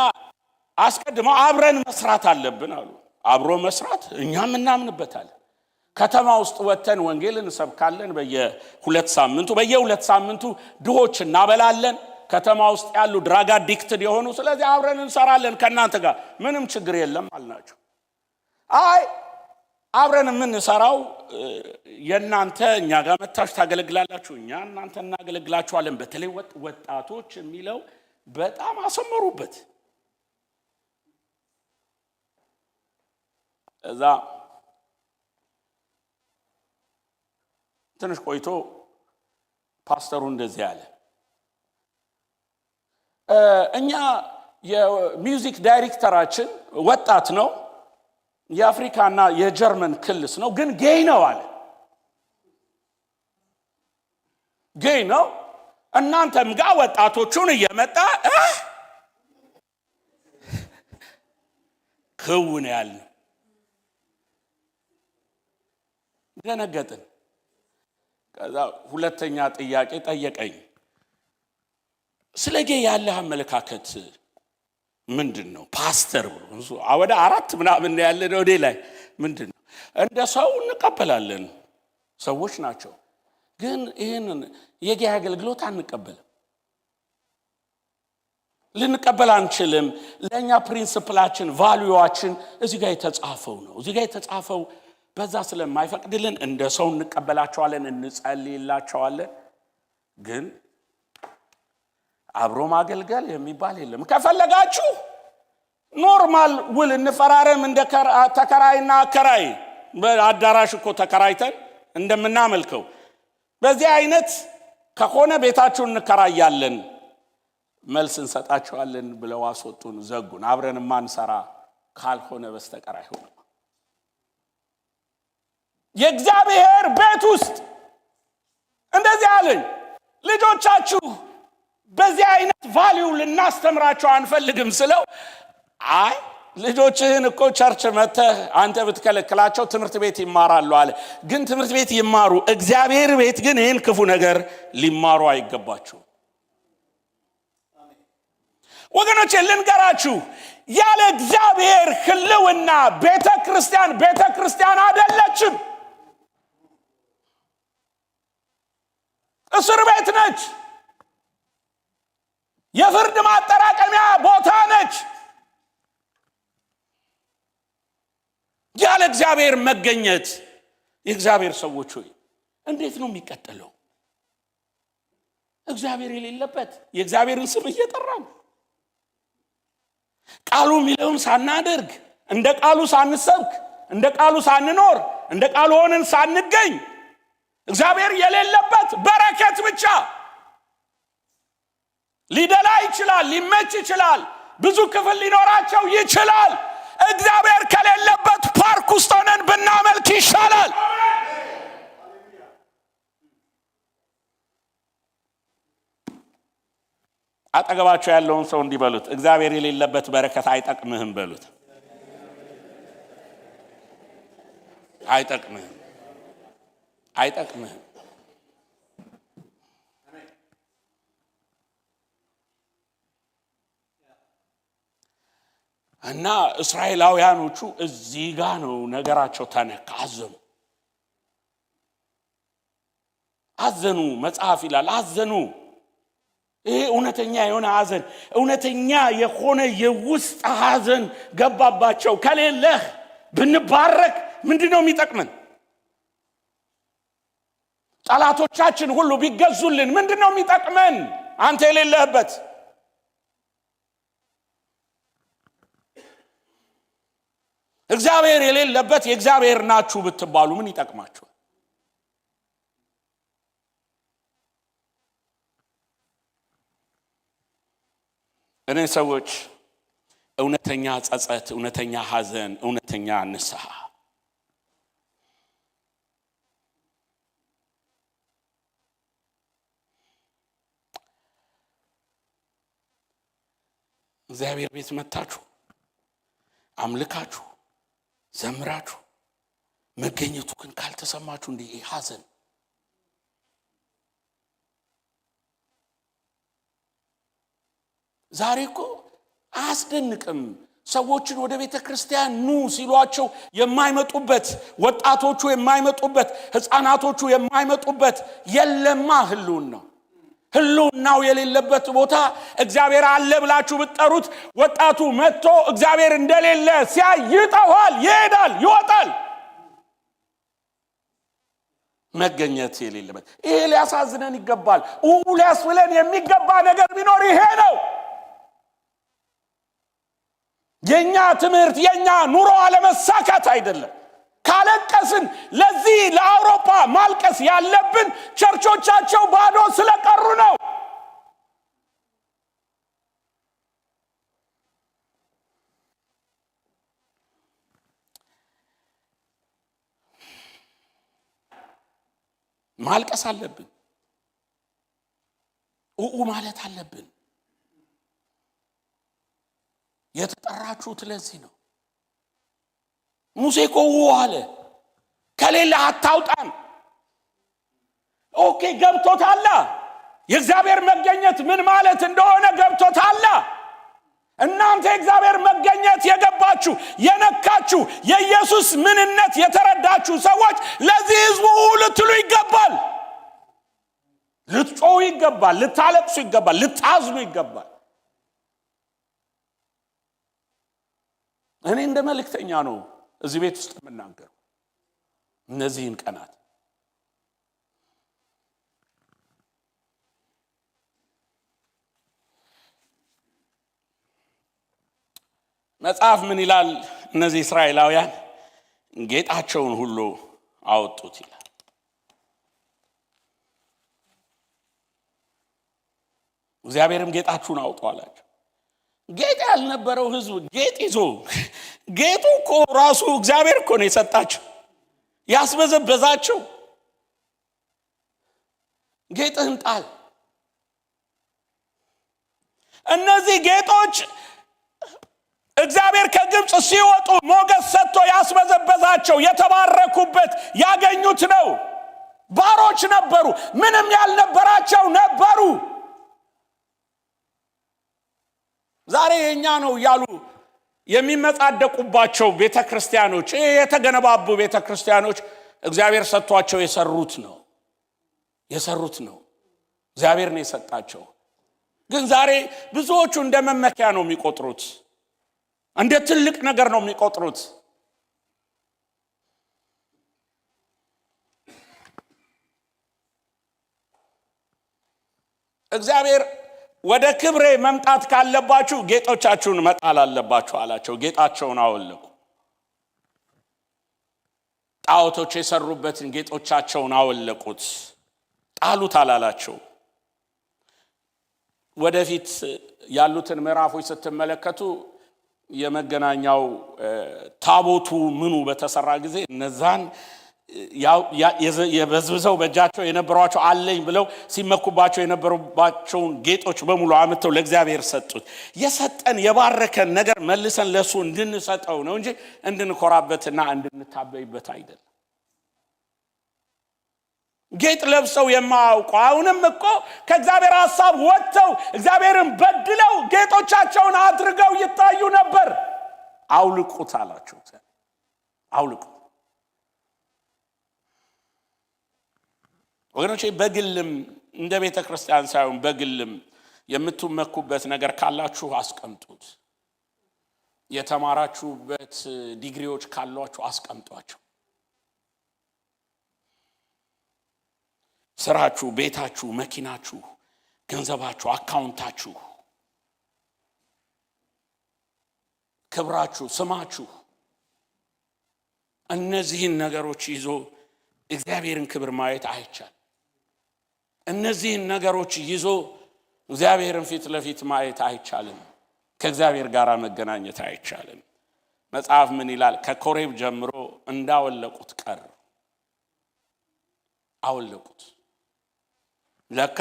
አስቀድመው አብረን መስራት አለብን አሉ። አብሮ መስራት እኛም እናምንበታለን። ከተማ ውስጥ ወተን ወንጌል እንሰብካለን። በየሁለት ሳምንቱ ድሆች እናበላለን። ከተማ ውስጥ ያሉ ድራግ አዲክትድ የሆኑ። ስለዚህ አብረን እንሰራለን ከናንተ ጋር ምንም ችግር የለም አልናቸው። አይ አብረን የምንሰራው የናንተ እኛ ጋር መታችሁ ታገለግላላችሁ፣ እኛ እናንተ እናገለግላችኋለን። በተለይ ወጣቶች የሚለው በጣም አሰመሩበት። እዛ ትንሽ ቆይቶ ፓስተሩ እንደዚህ አለ፣ እኛ የሚውዚክ ዳይሬክተራችን ወጣት ነው፣ የአፍሪካና የጀርመን ክልስ ነው፣ ግን ጌይ ነው አለ። ጌይ ነው። እናንተም ጋር ወጣቶቹን እየመጣ ክውን ያለ ደነገጥን። ከዛ ሁለተኛ ጥያቄ ጠየቀኝ። ስለ ጌይ ያለህ አመለካከት ምንድነው ፓስተር ብሎ ወደ 4 ምናምን ያለ ነው ላይ ምንድነው? እንደ ሰው እንቀበላለን፣ ሰዎች ናቸው፣ ግን ይሄንን የጌይ አገልግሎት አንቀበልም፣ ልንቀበል አንችልም። ለኛ ፕሪንሲፕላችን ቫልዩዋችን እዚህ ጋር የተጻፈው ነው። እዚህ ጋር የተጻፈው በዛ ስለማይፈቅድልን እንደ ሰው እንቀበላቸዋለን፣ እንጸልይላቸዋለን፣ ግን አብሮ ማገልገል የሚባል የለም። ከፈለጋችሁ ኖርማል ውል እንፈራረም፣ እንደ ተከራይና አከራይ። በአዳራሽ እኮ ተከራይተን እንደምናመልከው በዚህ አይነት ከሆነ ቤታችሁን እንከራያለን፣ መልስ እንሰጣቸዋለን ብለው አስወጡን፣ ዘጉን። አብረን ማንሰራ ካልሆነ በስተቀር አይሆንም። የእግዚአብሔር ቤት ውስጥ እንደዚህ አለኝ፣ ልጆቻችሁ በዚህ አይነት ቫልዩ ልናስተምራቸው አንፈልግም ስለው፣ አይ ልጆችህን እኮ ቸርች መተህ አንተ ብትከለክላቸው ትምህርት ቤት ይማራሉ አለ። ግን ትምህርት ቤት ይማሩ፣ እግዚአብሔር ቤት ግን ይህን ክፉ ነገር ሊማሩ አይገባቸው። ወገኖቼ ልንገራችሁ፣ ያለ እግዚአብሔር ሕልውና ቤተክርስቲያን አይደለችም፣ እስር ቤት ነች፣ የፍርድ ማጠራቀሚያ ቦታ ነች። ያለ እግዚአብሔር መገኘት የእግዚአብሔር ሰዎች ሆይ እንዴት ነው የሚቀጥለው? እግዚአብሔር የሌለበት የእግዚአብሔርን ስም እየጠራን ቃሉ የሚለውን ሳናደርግ፣ እንደ ቃሉ ሳንሰብክ፣ እንደ ቃሉ ሳንኖር፣ እንደ ቃሉ ሆነን ሳንገኝ፣ እግዚአብሔር የሌለበት በረከት ብቻ ሊደላ ይችላል፣ ሊመች ይችላል፣ ብዙ ክፍል ሊኖራቸው ይችላል። እግዚአብሔር ከሌለበት ፓርክ ውስጥ ሆነን ብናመልክ ይሻላል። አጠገባቸው ያለውን ሰው እንዲበሉት እግዚአብሔር የሌለበት በረከት አይጠቅምህም በሉት። አይጠቅምህም፣ አይጠቅምህም። እና እስራኤላውያኖቹ እዚህ ጋር ነው ነገራቸው ተነካ። አዘኑ። መጽሐፍ ይላል አዘኑ። ይሄ እውነተኛ የሆነ ሐዘን፣ እውነተኛ የሆነ የውስጥ ሐዘን ገባባቸው። ከሌለህ ብንባረክ ምንድነው የሚጠቅመን? ጠላቶቻችን ሁሉ ቢገዙልን ምንድነው የሚጠቅመን? አንተ የሌለህበት እግዚአብሔር የሌለበት የእግዚአብሔር ናችሁ ብትባሉ ምን ይጠቅማችሁ? እኔ ሰዎች እውነተኛ ጸጸት፣ እውነተኛ ሐዘን፣ እውነተኛ ንስሐ እግዚአብሔር ቤት መጣችሁ አምልካችሁ ዘምራችሁ መገኘቱ ግን ካልተሰማችሁ እንዴ ሐዘን ዛሬ እኮ አያስደንቅም። ሰዎችን ወደ ቤተ ክርስቲያን ኑ ሲሏቸው የማይመጡበት፣ ወጣቶቹ የማይመጡበት፣ ህፃናቶቹ የማይመጡበት የለማ ህልውናው የሌለበት ቦታ እግዚአብሔር አለ ብላችሁ ብትጠሩት ወጣቱ መጥቶ እግዚአብሔር እንደሌለ ሲያይ ይጠፋል፣ ይሄዳል፣ ይወጣል። መገኘት የሌለበት ይሄ ሊያሳዝነን ይገባል። ሊያስብለን የሚገባ ነገር ቢኖር ይሄ ነው። የኛ ትምህርት የኛ ኑሮ አለመሳካት አይደለም። ካለቀስን ለዚህ ለአውሮፓ ማልቀስ ያለብን ቸርቾቻቸው ባዶ ስለቀሩ ነው። ማልቀስ አለብን። ማለት አለብን። የተጠራችሁት ለዚህ ነው። ሙሴ እኮ አለ ከሌለ አታውጣን። ኦኬ ገብቶታል። የእግዚአብሔር መገኘት ምን ማለት እንደሆነ ገብቶታል። እናንተ የእግዚአብሔር መገኘት የገባችሁ የነካችሁ የኢየሱስ ምንነት የተረዳችሁ ሰዎች ለዚህ ህዝቡ ልትሉ ይገባል። ልትጮሁ ይገባል። ልታለቅሱ ይገባል። ልታዝኑ ይገባል። እኔ እንደ መልእክተኛ ነው እዚህ ቤት ውስጥ የምናገረው እነዚህን ቀናት መጽሐፍ ምን ይላል? እነዚህ እስራኤላውያን ጌጣቸውን ሁሉ አወጡት ይላል። እግዚአብሔርም ጌጣችሁን አውጡ አላቸው። ጌጥ ያልነበረው ህዝብ ጌጥ ይዞ ጌጡ እኮ ራሱ እግዚአብሔር እኮ ነው የሰጣቸው ያስበዘበዛቸው። ጌጥህን ጣል። እነዚህ ጌጦች እግዚአብሔር ከግብጽ ሲወጡ ሞገስ ሰጥቶ ያስበዘበዛቸው የተባረኩበት ያገኙት ነው። ባሮች ነበሩ፣ ምንም ያልነበራቸው ነበሩ። ዛሬ የኛ ነው ያሉ የሚመጻደቁባቸው ቤተክርስቲያኖች፣ የተገነባቡ ቤተክርስቲያኖች እግዚአብሔር ሰጥቷቸው የሰሩት ነው። እግዚአብሔር ነው የሰጣቸው። ግን ዛሬ ብዙዎቹ እንደ መመኪያ ነው የሚቆጥሩት፣ እንደ ትልቅ ነገር ነው የሚቆጥሩት። እግዚአብሔር ወደ ክብሬ መምጣት ካለባችሁ ጌጦቻችሁን መጣል አለባችሁ አላቸው። ጌጣቸውን አወለቁ። ጣዖቶች የሰሩበትን ጌጦቻቸውን አወለቁት፣ ጣሉት አላላቸው። ወደፊት ያሉትን ምዕራፎች ስትመለከቱ የመገናኛው ታቦቱ ምኑ በተሰራ ጊዜ እነዛን የበዝብዘው በእጃቸው የነበሯቸው አለኝ ብለው ሲመኩባቸው የነበሩባቸውን ጌጦች በሙሉ አምጥተው ለእግዚአብሔር ሰጡት። የሰጠን የባረከን ነገር መልሰን ለሱ እንድንሰጠው ነው እንጂ እንድንኮራበትና እንድንታበይበት አይደለም። ጌጥ ለብሰው የማያውቁ አሁንም እኮ ከእግዚአብሔር ሐሳብ ወጥተው እግዚአብሔርን በድለው ጌጦቻቸውን አድርገው ይታዩ ነበር። አውልቁት አላቸው። አውልቁ ወገኖቼ። በግልም እንደ ቤተ ክርስቲያን ሳይሆን በግልም የምትመኩበት ነገር ካላችሁ አስቀምጡት። የተማራችሁበት ዲግሪዎች ካሏችሁ አስቀምጧቸው። ስራችሁ፣ ቤታችሁ፣ መኪናችሁ፣ ገንዘባችሁ፣ አካውንታችሁ፣ ክብራችሁ፣ ስማችሁ እነዚህን ነገሮች ይዞ እግዚአብሔርን ክብር ማየት አይቻልም። እነዚህን ነገሮች ይዞ እግዚአብሔርን ፊት ለፊት ማየት አይቻልም። ከእግዚአብሔር ጋር መገናኘት አይቻልም። መጽሐፍ ምን ይላል? ከኮሬብ ጀምሮ እንዳወለቁት ቀር አወለቁት። ለካ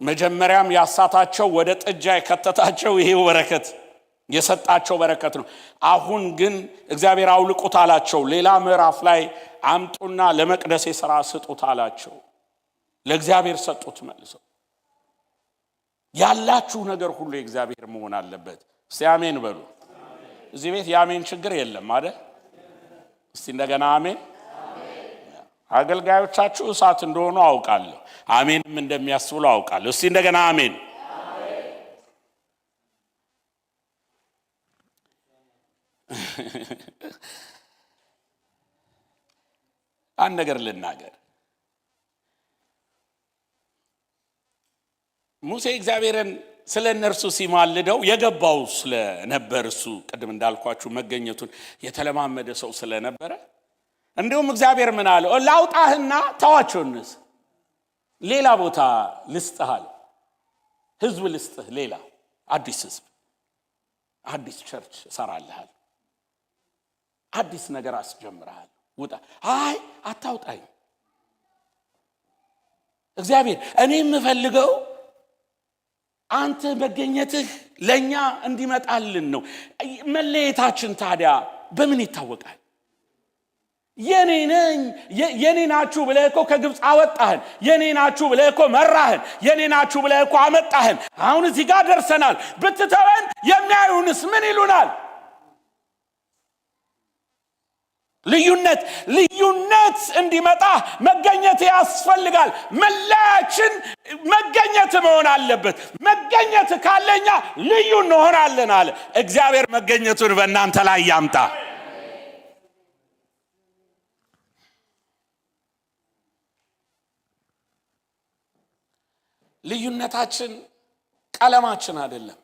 መጀመሪያም ያሳታቸው ወደ ጥጃ የከተታቸው ይሄው በረከት የሰጣቸው በረከት ነው። አሁን ግን እግዚአብሔር አውልቁት አላቸው። ሌላ ምዕራፍ ላይ አምጡና ለመቅደስ የሥራ ስጡት አላቸው። ለእግዚአብሔር ሰጡት መልሰው። ያላችሁ ነገር ሁሉ የእግዚአብሔር መሆን አለበት። እስቲ አሜን በሉ። እዚህ ቤት የአሜን ችግር የለም አይደል? እስቲ እንደገና አሜን። አገልጋዮቻችሁ እሳት እንደሆኑ አውቃለሁ። አሜንም እንደሚያስብሉ አውቃለሁ። እስቲ እንደገና አሜን። አንድ ነገር ልናገር። ሙሴ እግዚአብሔርን ስለ እነርሱ ሲማልደው የገባው ስለነበር እሱ ቅድም እንዳልኳችሁ መገኘቱን የተለማመደ ሰው ስለነበረ እንዲሁም እግዚአብሔር ምን አለው? ላውጣህና ተዋቸውንስ ሌላ ቦታ ልስጥሃል፣ ህዝብ ልስጥህ፣ ሌላ አዲስ ህዝብ፣ አዲስ ቸርች እሰራልሃል፣ አዲስ ነገር አስጀምርሃል፣ ውጣ። አይ አታውጣኝ እግዚአብሔር፣ እኔ የምፈልገው አንተ መገኘትህ ለኛ እንዲመጣልን ነው። መለየታችን ታዲያ በምን ይታወቃል? የኔ ናችሁ ብለህ እኮ ከግብፅ አወጣህን፣ የኔ ናችሁ ብለህ እኮ መራህን፣ የኔ ናችሁ ብለህ እኮ አመጣህን። አሁን እዚህ ጋር ደርሰናል። ብትተወን የሚያዩንስ ምን ይሉናል? ልዩነት እንዲመጣ መገኘት ያስፈልጋል። መለያችን መገኘት መሆን አለበት። መገኘት ካለኛ ልዩ እንሆናለን አለ እግዚአብሔር። መገኘቱን በእናንተ ላይ ያምጣ። ልዩነታችን ቀለማችን አይደለም።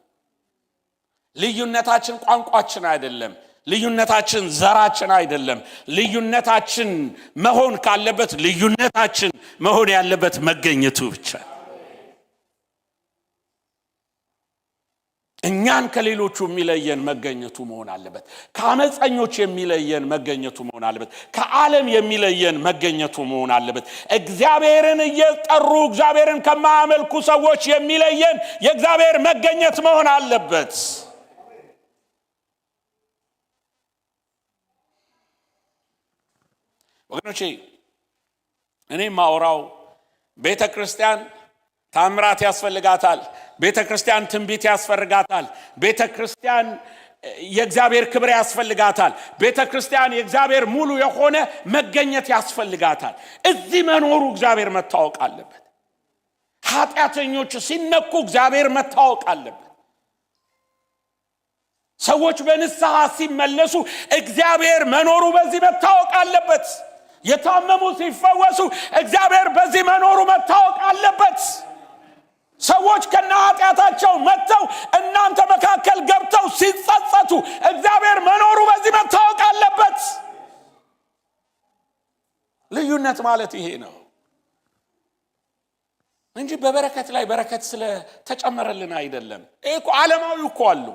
ልዩነታችን ቋንቋችን አይደለም። ልዩነታችን ዘራችን አይደለም። ልዩነታችን መሆን ካለበት ልዩነታችን መሆን ያለበት መገኘቱ ብቻ። እኛን ከሌሎቹ የሚለየን መገኘቱ መሆን አለበት። ከአመፀኞች የሚለየን መገኘቱ መሆን አለበት። ከዓለም የሚለየን መገኘቱ መሆን አለበት። እግዚአብሔርን እየጠሩ እግዚአብሔርን ከማያመልኩ ሰዎች የሚለየን የእግዚአብሔር መገኘት መሆን አለበት። ወገኖቼ እኔ ማውራው ቤተክርስቲያን ታምራት ያስፈልጋታል። ቤተክርስቲያን ትንቢት ያስፈልጋታል። ቤተክርስቲያን የእግዚአብሔር ክብር ያስፈልጋታል። ቤተክርስቲያን የእግዚአብሔር ሙሉ የሆነ መገኘት ያስፈልጋታል። እዚህ መኖሩ እግዚአብሔር መታወቅ አለበት። ኃጢአተኞች ሲነኩ እግዚአብሔር መታወቅ አለበት። ሰዎች በንስሐ ሲመለሱ እግዚአብሔር መኖሩ በዚህ መታወቅ አለበት። የታመሙ ሲፈወሱ እግዚአብሔር በዚህ መኖሩ መታወቅ አለበት። ሰዎች ከነኃጢአታቸው መጥተው እናንተ መካከል ገብተው ሲጸጸቱ እግዚአብሔር መኖሩ በዚህ መታወቅ አለበት። ልዩነት ማለት ይሄ ነው። እንጂ በበረከት ላይ በረከት ስለ ተጨመረልን አይደለም። እኮ ዓለማዊ እኮ አሉ፣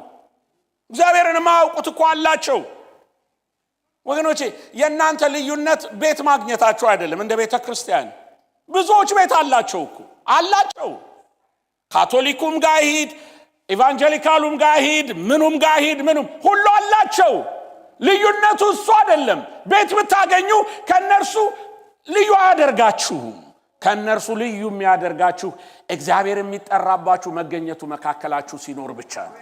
እግዚአብሔርን ማያውቁት እኮ አላቸው። ወገኖቼ የእናንተ ልዩነት ቤት ማግኘታቸው አይደለም። እንደ ቤተ ክርስቲያን ብዙዎች ቤት አላቸው እኮ አላቸው። ካቶሊኩም ጋር ሂድ፣ ኢቫንጀሊካሉም ጋር ሂድ፣ ምኑም ጋር ሂድ፣ ምኑም ሁሉ አላቸው። ልዩነቱ እሱ አይደለም። ቤት ብታገኙ ከነርሱ ልዩ አያደርጋችሁም። ከነርሱ ልዩ የሚያደርጋችሁ እግዚአብሔር የሚጠራባችሁ መገኘቱ መካከላችሁ ሲኖር ብቻ ነው።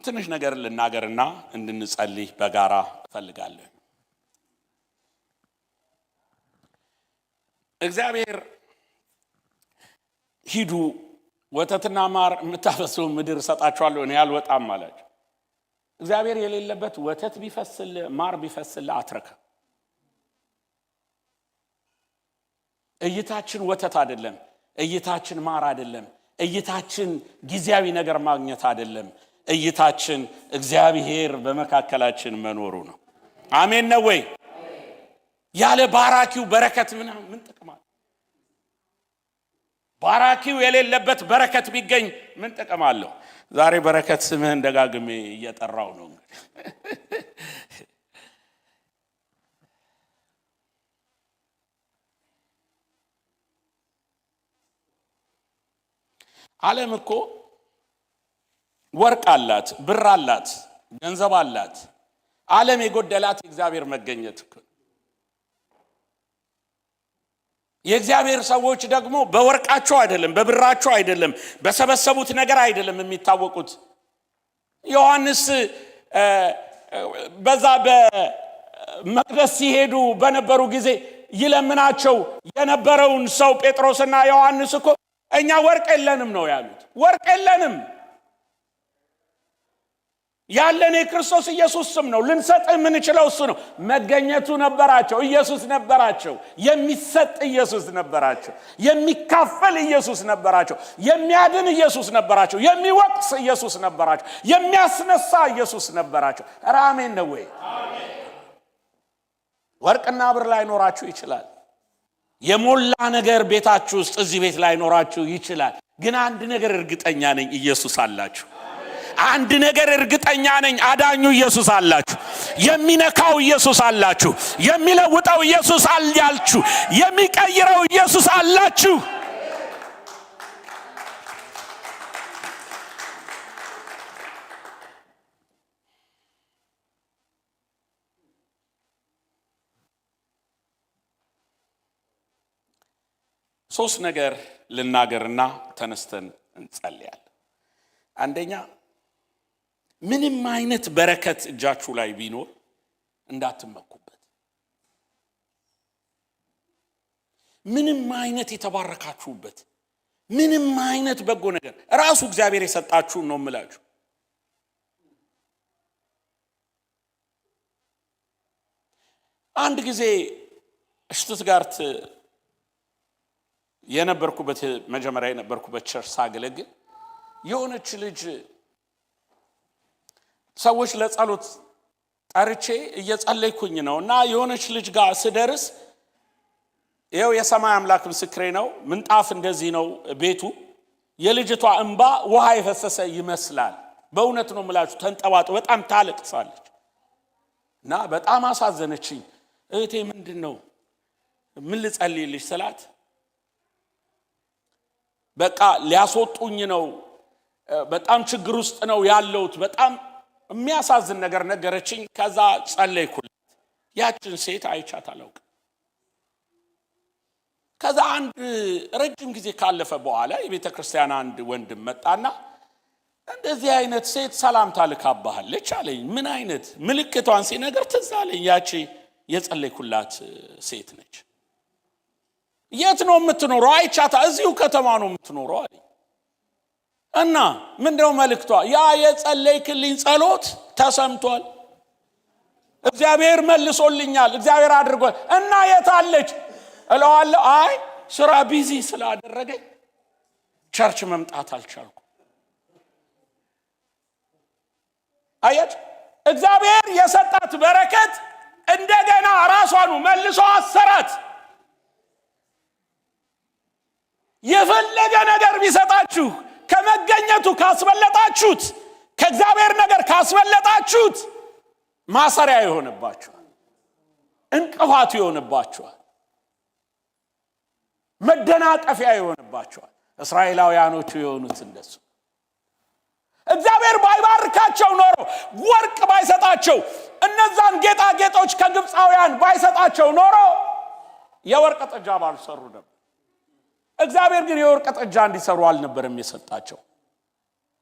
ትንሽ ነገር ልናገርና እንድንጸልይ በጋራ እፈልጋለሁ። እግዚአብሔር ሂዱ ወተትና ማር የምታፈሱ ምድር ሰጣችኋለሁ እኔ አልወጣም አላቸው። እግዚአብሔር የሌለበት ወተት ቢፈስል ማር ቢፈስል አትረካ። እይታችን ወተት አይደለም፣ እይታችን ማር አይደለም፣ እይታችን ጊዜያዊ ነገር ማግኘት አይደለም። እይታችን እግዚአብሔር በመካከላችን መኖሩ ነው። አሜን ነው ወይ? ያለ ባራኪው በረከት ምን ጥቅም አለ? ባራኪው የሌለበት በረከት ቢገኝ ምን ጥቅም አለው? ዛሬ በረከት ስምህን ደጋግሜ እየጠራው ነው። ዓለም እኮ ወርቅ አላት፣ ብር አላት፣ ገንዘብ አላት። ዓለም የጎደላት የእግዚአብሔር መገኘት እኮ። የእግዚአብሔር ሰዎች ደግሞ በወርቃቸው አይደለም፣ በብራቸው አይደለም፣ በሰበሰቡት ነገር አይደለም የሚታወቁት። ዮሐንስ በዛ በመቅደስ ሲሄዱ በነበሩ ጊዜ ይለምናቸው የነበረውን ሰው ጴጥሮስና ዮሐንስ እኮ እኛ ወርቅ የለንም ነው ያሉት። ወርቅ የለንም፣ ያለን የክርስቶስ ኢየሱስ ስም ነው። ልንሰጥ የምንችለው እሱ ነው። መገኘቱ ነበራቸው፣ ኢየሱስ ነበራቸው። የሚሰጥ ኢየሱስ ነበራቸው። የሚካፈል ኢየሱስ ነበራቸው። የሚያድን ኢየሱስ ነበራቸው። የሚወቅስ ኢየሱስ ነበራቸው። የሚያስነሳ ኢየሱስ ነበራቸው። አሜን ነው ወይ? ወርቅና ብር ላይኖራችሁ ይችላል። የሞላ ነገር ቤታችሁ ውስጥ እዚህ ቤት ላይኖራችሁ ይችላል። ግን አንድ ነገር እርግጠኛ ነኝ፣ ኢየሱስ አላችሁ። አንድ ነገር እርግጠኛ ነኝ፣ አዳኙ ኢየሱስ አላችሁ። የሚነካው ኢየሱስ አላችሁ። የሚለውጠው ኢየሱስ አላችሁ። የሚቀይረው ኢየሱስ አላችሁ። ሶስት ነገር ልናገርና ተነስተን እንጸልያለን። አንደኛ ምንም አይነት በረከት እጃችሁ ላይ ቢኖር እንዳትመኩበት። ምንም አይነት የተባረካችሁበት ምንም አይነት በጎ ነገር ራሱ እግዚአብሔር የሰጣችሁ ነው የምላችሁ። አንድ ጊዜ ሽቱትጋርት የነበርኩበት መጀመሪያ የነበርኩበት ቸርች ሳገለግል የሆነች ልጅ ሰዎች ለጸሎት ጠርቼ እየጸለይኩኝ ነውና የሆነች ልጅ ጋር ስደርስ ይሄው የሰማይ አምላክ ምስክሬ ነው፣ ምንጣፍ እንደዚህ ነው ቤቱ። የልጅቷ እንባ ውሃ የፈሰሰ ይመስላል። በእውነት ነው የምላችሁ፣ ተንጠባጥ በጣም ታለቅሳለች እና በጣም አሳዘነችኝ። እህቴ ምንድነው ምን ልጸልይልሽ ስላት በቃ ሊያስወጡኝ ነው፣ በጣም ችግር ውስጥ ነው ያለሁት፣ በጣም የሚያሳዝን ነገር ነገረችኝ። ከዛ ጸለይኩላት። ያችን ሴት አይቻት አላውቅም። ከዛ አንድ ረጅም ጊዜ ካለፈ በኋላ የቤተ ክርስቲያን አንድ ወንድም መጣና እንደዚህ አይነት ሴት ሰላምታ ልካባሃለች አለኝ። ምን አይነት ምልክቷን ሲነገር ትዝ አለኝ። ያቺ የጸለይኩላት ሴት ነች። የት ነው የምትኖረው? አይቻታ እዚሁ ከተማ ነው የምትኖረው አለኝ። እና ምንድነው መልእክቷ? ያ የጸለይክልኝ ጸሎት ተሰምቷል፣ እግዚአብሔር መልሶልኛል፣ እግዚአብሔር አድርጓል። እና የት አለች እለዋለሁ። አይ ስራ ቢዚ ስላደረገኝ ቸርች መምጣት አልቻልኩም። አያችሁ፣ እግዚአብሔር የሰጣት በረከት እንደገና ራሷን መልሶ አሰራት። የፈለገ ነገር ቢሰጣችሁ ከመገኘቱ ካስበለጣችሁት፣ ከእግዚአብሔር ነገር ካስበለጣችሁት ማሰሪያ ይሆንባችኋል፣ እንቅፋት ይሆንባችኋል፣ መደናቀፊያ ይሆንባችኋል። እስራኤላውያኖቹ የሆኑት እንደሱ። እግዚአብሔር ባይባርካቸው ኖሮ፣ ወርቅ ባይሰጣቸው፣ እነዛን ጌጣጌጦች ከግብፃውያን ባይሰጣቸው ኖሮ የወርቅ ጥጃ ባልሰሩ ነበር። እግዚአብሔር ግን የወርቅ ጥጃ እንዲሰሩ አልነበረም የሰጣቸው፣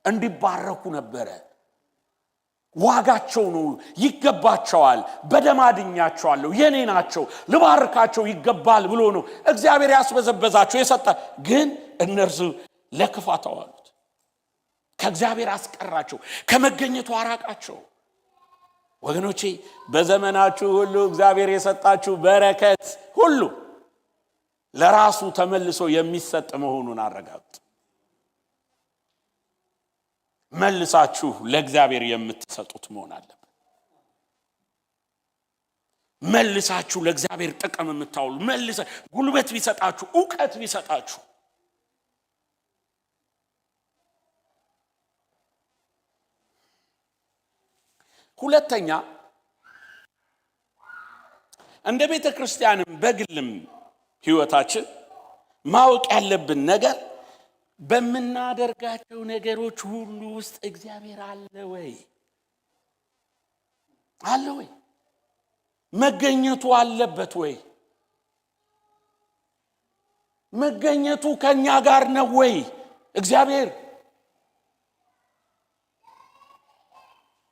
እንዲባረኩ ነበረ። ዋጋቸው ነው፣ ይገባቸዋል፣ በደም አድኛቸዋለሁ፣ የኔ ናቸው፣ ልባርካቸው ይገባል ብሎ ነው እግዚአብሔር ያስበዘበዛቸው የሰጣ። ግን እነርሱ ለክፋት አዋሉት፣ ከእግዚአብሔር አስቀራቸው፣ ከመገኘቱ አራቃቸው። ወገኖቼ በዘመናችሁ ሁሉ እግዚአብሔር የሰጣችሁ በረከት ሁሉ ለራሱ ተመልሶ የሚሰጥ መሆኑን አረጋግጡ። መልሳችሁ ለእግዚአብሔር የምትሰጡት መሆን አለበት። መልሳችሁ ለእግዚአብሔር ጥቅም የምታውሉ፣ ጉልበት ቢሰጣችሁ፣ ዕውቀት ቢሰጣችሁ፣ ሁለተኛ እንደ ቤተ ክርስቲያንም በግልም ሕይወታችን ማወቅ ያለብን ነገር በመናደርጋቸው ነገሮች ሁሉ ውስጥ እግዚአብሔር አለ ወይ? አለ ወይ? መገኘቱ አለበት ወይ? መገኘቱ ከኛ ጋር ነው ወይ? እግዚአብሔር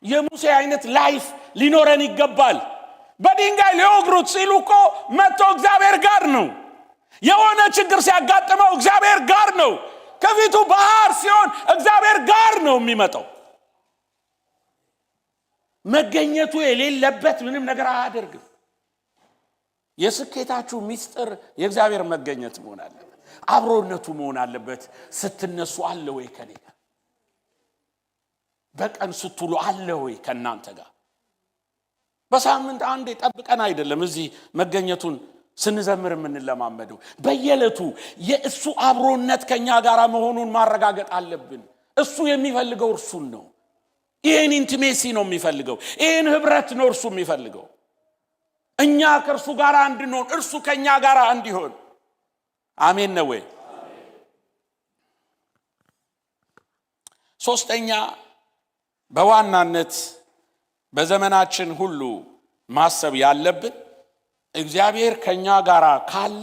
የሙሴ አይነት ላይፍ ሊኖረን ይገባል። በድንጋይ ሊወግሩት ሲሉ እኮ መጥቶ እግዚአብሔር ጋር ነው። የሆነ ችግር ሲያጋጥመው እግዚአብሔር ጋር ነው። ከፊቱ ባህር ሲሆን እግዚአብሔር ጋር ነው የሚመጣው። መገኘቱ የሌለበት ምንም ነገር አያደርግም። የስኬታችሁ ሚስጥር የእግዚአብሔር መገኘት መሆን አለበት፣ አብሮነቱ መሆን አለበት። ስትነሱ አለ ወይ ከኔ ጋር? በቀን ስትሉ አለ ወይ ከናንተ ጋር? በሳምንት አንዴ ጠብቀን አይደለም እዚህ መገኘቱን ስንዘምር የምንለማመደው። በየዕለቱ የእሱ አብሮነት ከኛ ጋር መሆኑን ማረጋገጥ አለብን። እሱ የሚፈልገው እርሱን ነው። ይሄን ኢንቲሜሲ ነው የሚፈልገው። ይሄን ህብረት ነው እርሱ የሚፈልገው። እኛ ከእርሱ ጋር እንድንሆን፣ እርሱ ከኛ ጋር እንዲሆን። አሜን ነው ወይ? ሶስተኛ በዋናነት በዘመናችን ሁሉ ማሰብ ያለብን እግዚአብሔር ከኛ ጋር ካለ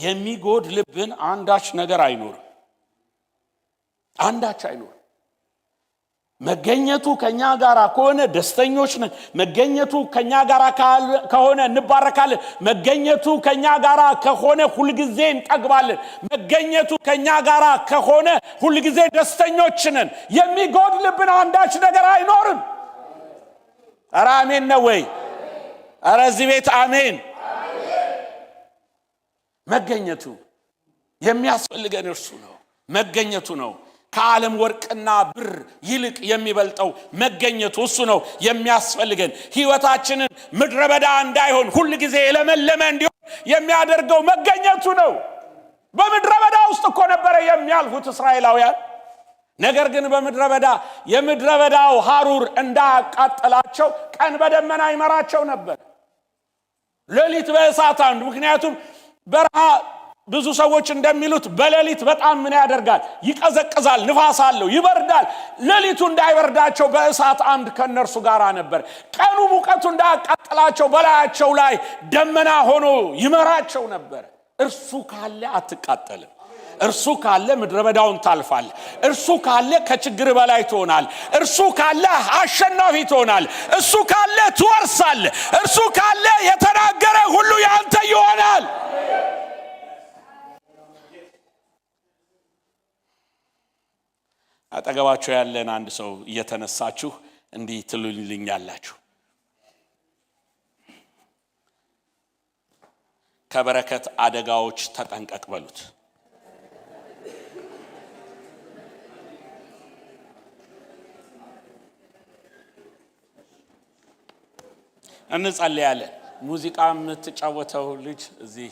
የሚጎድልብን አንዳች ነገር አይኖርም። አንዳች አይኖርም። መገኘቱ ከኛ ጋር ከሆነ ደስተኞች ነን። መገኘቱ ከኛ ጋር ከሆነ እንባረካለን። መገኘቱ ከኛ ጋር ከሆነ ሁሉ ጊዜ እንጠግባለን። መገኘቱ ከኛ ጋር ከሆነ ሁሉ ጊዜ ደስተኞች ነን። የሚጎድልብን አንዳች ነገር አይኖርም። ኧረ አሜን ነው ወይ? ኧረ እዚህ ቤት አሜን። መገኘቱ የሚያስፈልገን እርሱ ነው። መገኘቱ ነው። ከዓለም ወርቅና ብር ይልቅ የሚበልጠው መገኘቱ እሱ ነው የሚያስፈልገን። ሕይወታችንን ምድረ በዳ እንዳይሆን ሁሉ ጊዜ የለመለመ እንዲሆን የሚያደርገው መገኘቱ ነው። በምድረ በዳ ውስጥ እኮ ነበረ የሚያልፉት እስራኤላውያን። ነገር ግን በምድረ በዳ የምድረ በዳው ሐሩር እንዳያቃጥላቸው ቀን በደመና ይመራቸው ነበር፣ ሌሊት በእሳት አምድ። ምክንያቱም በረሃ ብዙ ሰዎች እንደሚሉት በሌሊት በጣም ምን ያደርጋል? ይቀዘቅዛል፣ ንፋስ አለው፣ ይበርዳል። ሌሊቱ እንዳይበርዳቸው በእሳት አምድ ከነርሱ ጋር ነበር። ቀኑ ሙቀቱ እንዳያቃጥላቸው በላያቸው ላይ ደመና ሆኖ ይመራቸው ነበር። እርሱ ካለ አትቃጠልም። እርሱ ካለ ምድረ በዳውን ታልፋል። እርሱ ካለ ከችግር በላይ ትሆናል። እርሱ ካለ አሸናፊ ትሆናል። እርሱ ካለ ትወርሳል። እርሱ ካለ የተናገረ ሁሉ ያንተ ይሆናል። አጠገባችሁ ያለን አንድ ሰው እየተነሳችሁ እንዲህ ትሉልኛላችሁ፣ ከበረከት አደጋዎች ተጠንቀቅ በሉት። እንጸልያለን። ሙዚቃ የምትጫወተው ልጅ እዚህ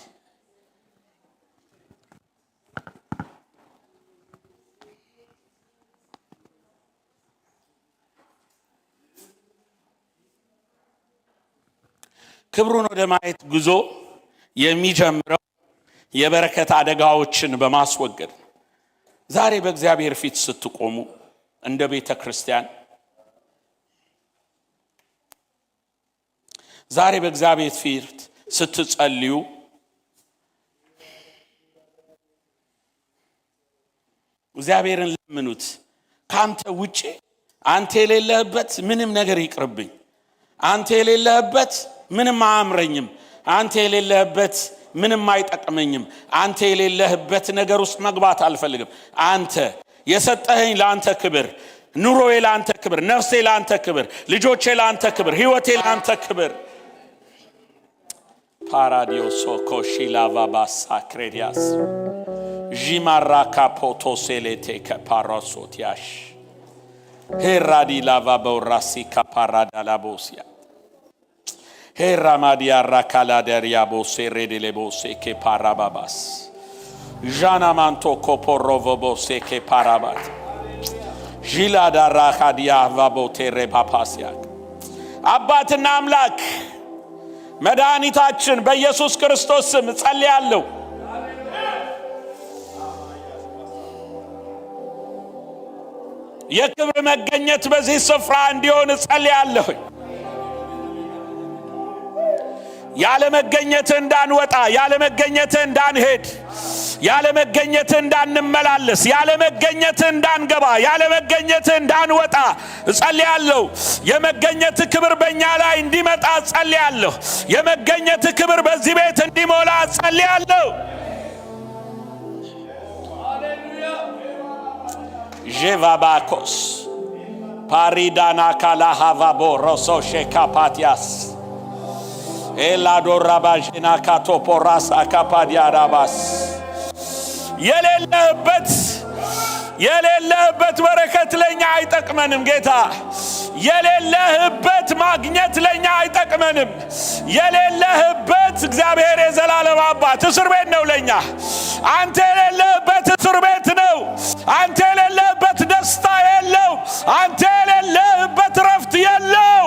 ክብሩን ወደ ማየት ጉዞ የሚጀምረው የበረከት አደጋዎችን በማስወገድ ዛሬ በእግዚአብሔር ፊት ስትቆሙ እንደ ቤተ ክርስቲያን ዛሬ በእግዚአብሔር ፊት ስትጸልዩ እግዚአብሔርን ለምኑት። ካንተ ውጪ አንተ የሌለህበት ምንም ነገር ይቅርብኝ፣ አንተ የሌለህበት ምንም አያምረኝም፣ አንተ የሌለህበት ምንም አይጠቅመኝም፣ አንተ የሌለህበት ነገር ውስጥ መግባት አልፈልግም። አንተ የሰጠኸኝ ለአንተ ክብር፣ ኑሮዬ ለአንተ ክብር፣ ነፍሴ ለአንተ ክብር፣ ልጆቼ ለአንተ ክብር፣ ህይወቴ ለአንተ ክብር። ፓራዲዮሶ ኮሺላቫ ባሳክሬዲያስ ጂማራካ ፖቶሴሌቴ ከፓራሶቲያሽ ሄራዲ ላቫ በውራሲ ካፓራዳላቦሲያ ሄራማዲያ ራካላደሪያ ቦሴ ሬዴሌቦሴ ከፓራባባስ ዣናማንቶ ኮፖሮቮቦሴ ከፓራባት ጂላዳራ ካዲያ ቫቦቴ ሬፓፓሲያ አባትና አምላክ መድኃኒታችን በኢየሱስ ክርስቶስ ስም ጸልያለሁ። የክብር መገኘት በዚህ ስፍራ እንዲሆን ጸልያለሁ። ያለ መገኘት እንዳንወጣ፣ ያለ መገኘት እንዳንሄድ፣ ያለ መገኘት እንዳንመላለስ፣ ያለ መገኘት እንዳንገባ፣ ያለ መገኘት እንዳንወጣ ጸልያለሁ። የመገኘት ክብር በእኛ ላይ እንዲመጣ ጸልያለሁ። የመገኘት ክብር በዚህ ቤት እንዲሞላ ጸልያለሁ። ጄቫባኮስ ፓሪዳና ካላሃቫቦ ሮሶ ሼካፓቲያስ ኤላዶራባጂና ካቶፖራስ አካፓዲያራባስ የሌለህበት በረከት ለኛ አይጠቅመንም ጌታ። የሌለህበት ማግኘት ለኛ አይጠቅመንም። የሌለህበት እግዚአብሔር የዘላለም አባት እስር ቤት ነው ለኛ። አንተ የሌለህበት እስር ቤት ነው። አንተ የሌለህበት ደስታ የለው። አንተ የሌለህበት ረፍት የለው።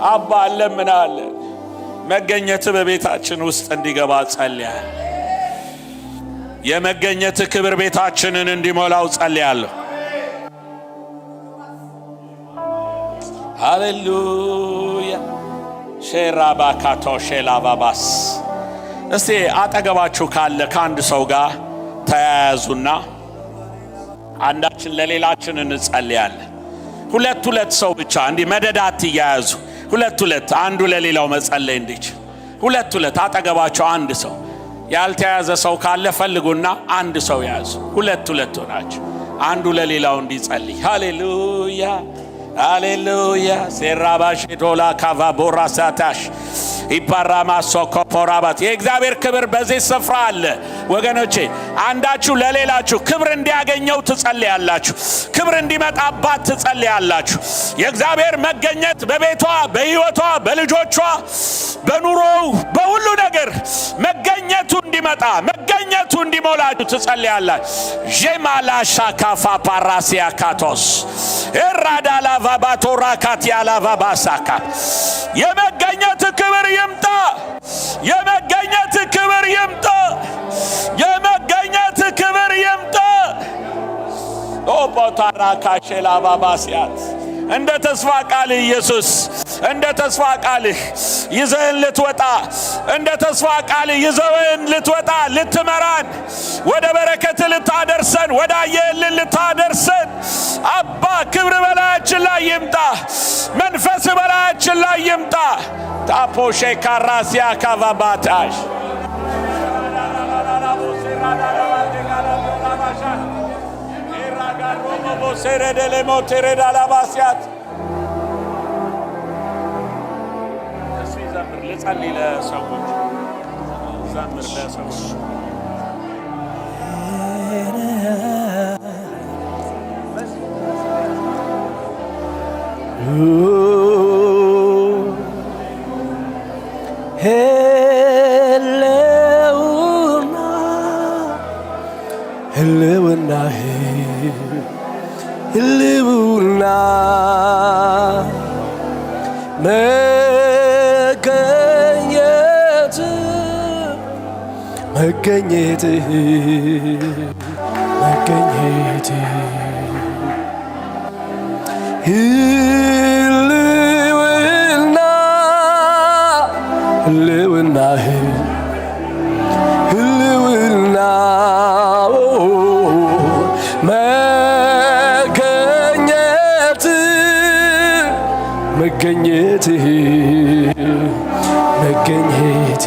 አባ ለምናለን መገኘት በቤታችን ውስጥ እንዲገባ ጸልያለሁ። የመገኘት ክብር ቤታችንን እንዲሞላው ጸልያለሁ። ሃሌሉያ ሼራባካቶ ሼላባባስ እስቲ አጠገባችሁ ካለ ከአንድ ሰው ጋር ተያያዙና አንዳችን ለሌላችን እንጸልያለን። ሁለት ሰው ብቻ እንዲህ መደዳት ይያዙ። ሁለት አንዱ ለሌላው መጸለይ እንዲችል ሁለት አጠገባቸው አንድ ሰው ያልተያዘ ሰው ካለ ፈልጉና አንድ ሰው ያዙ። ሁለት ሆናችሁ አንዱ ለሌላው እንዲጸልይ። ሃሌሉያ ሃሌሉያ ሴራባሽ ዶላ ካቫ ቦራሳታሽ ኢፓራማሶ ኮፖራባት የእግዚአብሔር ክብር በዚህ ስፍራ አለ። ወገኖቼ አንዳችሁ ለሌላችሁ ክብር እንዲያገኘው ትጸልያላችሁ። ክብር እንዲመጣባት ትጸልያላችሁ። የእግዚአብሔር መገኘት በቤቷ፣ በህይወቷ፣ በልጆቿ፣ በኑሮው፣ በሁሉ ነገር መገኘቱ እንዲመጣ፣ መገኘቱ እንዲሞላችሁ ትጸልያላችሁ። ጄማላ ሻካፋ ፓራሲያ ካቶስ ኤራዳላ ቫባቶራ ካቲያላ ቫባሳካ የመገኘት ክብር ይምጣ። የመገኘት ክብር ይምጣ። የመገኘት ክብር ይምጣ። ኦፖታራ ካሼላ ባባሲያት እንደ ተስፋ ቃልህ ኢየሱስ፣ እንደ ተስፋ ቃልህ ይዘህን ልትወጣ፣ እንደ ተስፋ ቃልህ ይዘህን ልትወጣ፣ ልትመራን፣ ወደ በረከት ልታደርሰን፣ ወደ አየህልን ልታደርሰን አባ ክብር በላያችን ላይ ይምጣ። መንፈስ በላያችን ላይ ይምጣ። ታፖሼ ካራሲያ ካቫባታሽ ሴሬደሌ ሞቴሬዳ ላባሲያት እሱ ይዘምር። ልጸልይ ለሰዎች ዘምር ለሰዎች ህልውና መገኘት ህልውና መገኘት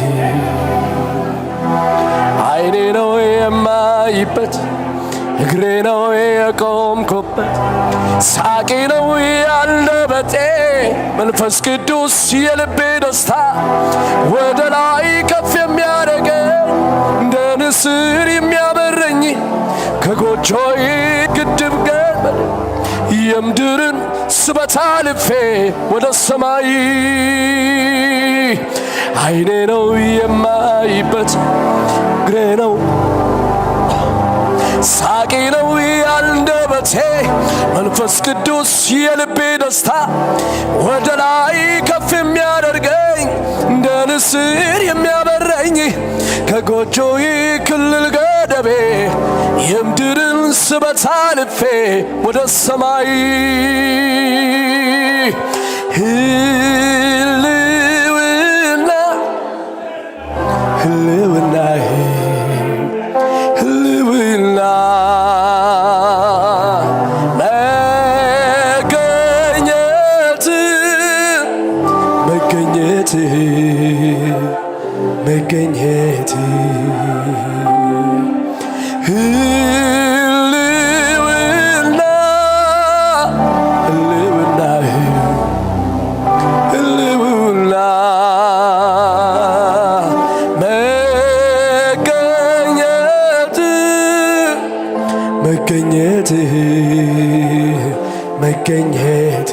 አይኔ ነው የማይበት እግሬ ነው የቆምኩበት ሳቄ ነው ያንደበቴ መንፈስ ቅዱስ የልቤ ደስታ ወደ ላይ ከፍ የሚያደርገኝ እንደ ንስር የሚያበረኝ ከጎጆዬ ግድብ ገመድ የምድርን ስበት አልፌ ወደ ሰማይ አይኔ ነው የማይበት እግሬ ነው ሳቄ ነው ያንደበቴ መንፈስ ቅዱስ የልቤ ደስታ ወደ ላይ ከፍ የሚያደርገኝ እንደ ንስር የሚያበረኝ ከጎጆዬ ክልል ገደቤ የምድርን ስበት አልፌ ወደ ሰማይ ህልውና መገኘት ህልውና መገኘት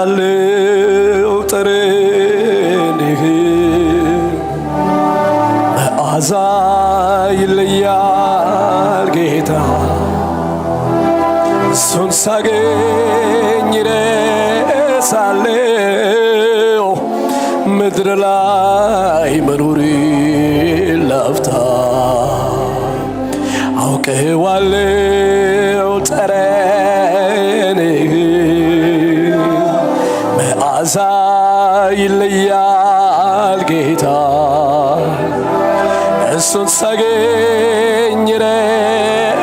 አውቀዋለሁ ጠረንህ መዓዛ ይለያል ጌታ እሱን ሳገኝ እረሳለሁ ምድር ላይ መኖሬ ላፍታ አውቀዋለሁ ጠረንህ መዓዛ ይለያል ጌታ እሱን ሳገኝ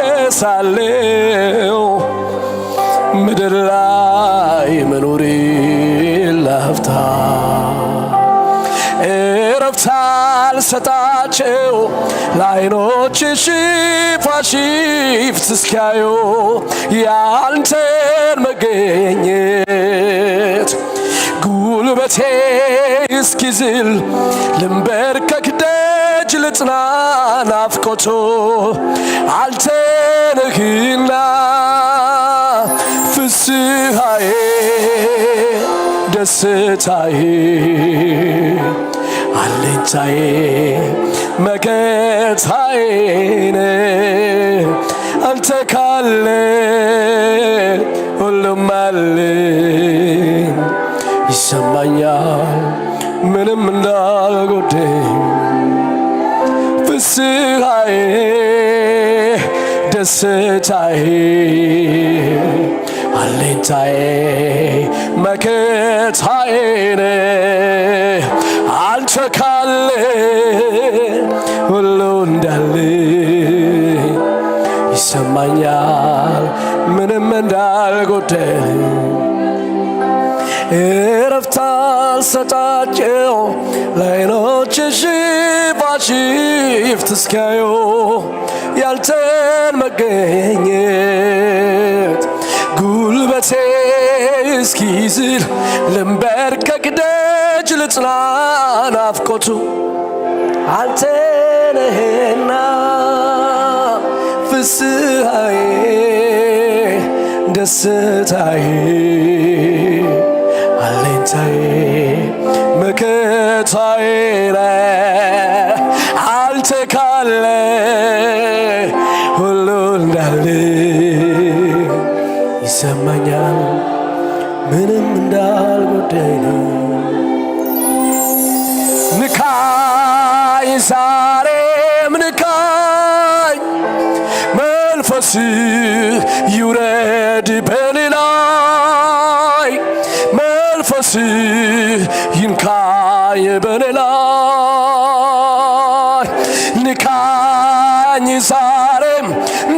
እረሳለሁ ምድር ላይ መኖሬ ላፍታ እረፍት አልሰጣቸው ለዓይኖች ሽፋሽፍት እስኪያዩ ያንተን መገኘት ጉልበቴ እስኪዝል ልንበርከክ ደጅ ልጽና ናፍቆቱ አንተ ነህና ፍስሐዬ ደስታዬ አለኝታዬ መከታዬ ነህ አንተ ካለ ሁሉም አለ ይሰማኛል ምንም እንዳልጎደል ፍስሐዬ ደስታዬ አለኝታዬ መከታዬ ነህ አንተ ካለ ሁሉ እንዳለ ይሰማኛል ምንም እንዳልጎደል እረፍት አልሰጣቸው ለዓይኖች ሽፋሽፍት ሽፍት እስኪያዩ ያንተን መገኘት ጉልበቴ እስኪዝል ልንበርከክ ደጅ ልጽና ናፍቆቱ አንተ ነህና ፍስሐዬ ደስታዬ አለኝታዬ መከታዬ ነህ አንተ ካለ ሁሉ እንዳለ ይሰማኛል ምንም እንዳልጎደለ ንካኝ ዛሬም ንካኝ መንፈስ ይውረድ በኔ ላይ መንፈስ ይንካኝ በኔ ላይ ንካኝ ዛሬም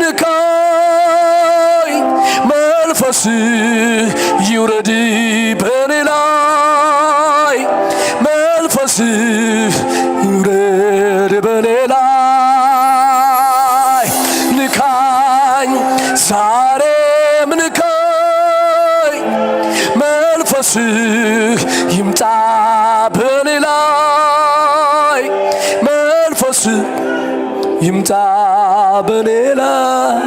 ንካኝ መንፈስ ይውረድ በኔ ላይ መንፈስ ይውረድ በኔ ላይ ንካኝ ዛሬም ንካኝ መንፈስ ይምጣ በኔ ላይ መንፈስ ይምጣ በኔ ላይ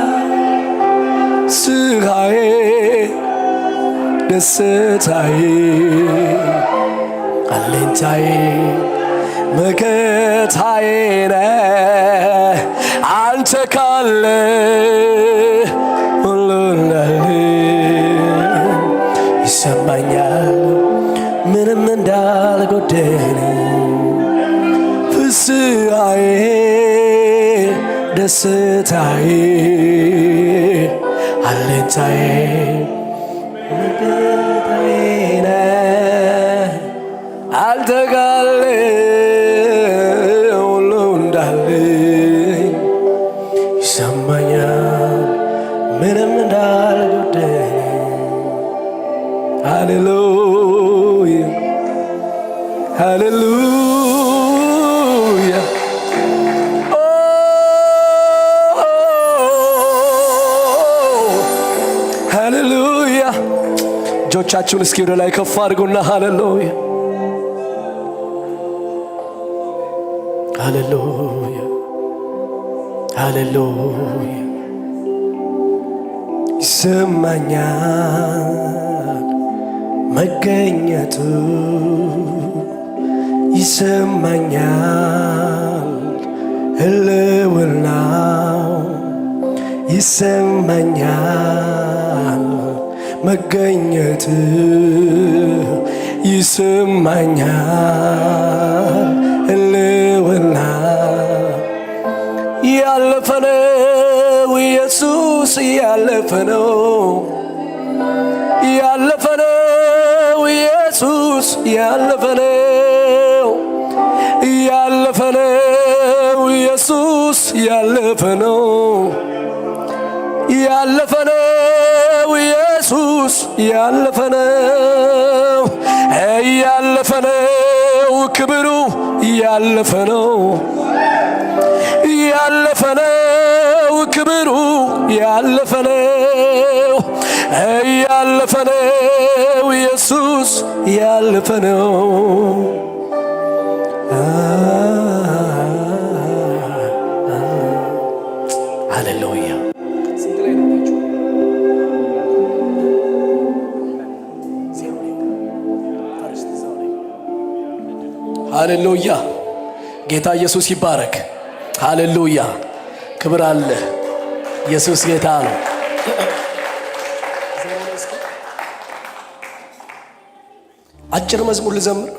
ስጋዬ ደስታዬ አለኝታዬ መከታዬ ነህ አንተ ካለ ሁሉ እንዳለ ይሰማኛል ምንም እንዳልጎደለ ፍስሐዬ ደስታዬ አለኝታዬ መከታዬ ነህ አንተ ካለ ሁሉ እንዳለ ይሰማኛል ምንም እንዳልጎደለ ሃሌሉያ ሃሌሉያ ሃሌሉያ እጆቻችሁን እስኪ ወደ ላይ ከፍ አድርጉና ሃሌሉያ ሃሌሉያ ሃሌሉያ ይሰማኛል መገኘቱ ይሰማኛል ህልውናው ይሰማኛል መገኘት ይሰማኛል ህልውና ያለፈነው ኢየሱስ ያለፈነው ያለፈነው ኢየሱስ ያለፈነው ያለፈነው ኢየሱስ ያለፈነው ያለፈነው ኢየሱስ ያለፈነው ያለፈነው ክብሩ ያለፈነው ያለፈነው ክብሩ ያለፈነው ያለፈነው ኢየሱስ ያለፈነው ሃሌሉያ ሃሌሉያ ጌታ ኢየሱስ ይባረክ። ሃሌሉያ ክብር አለ። ኢየሱስ ጌታ ነው። አጭር መዝሙር ልዘምር።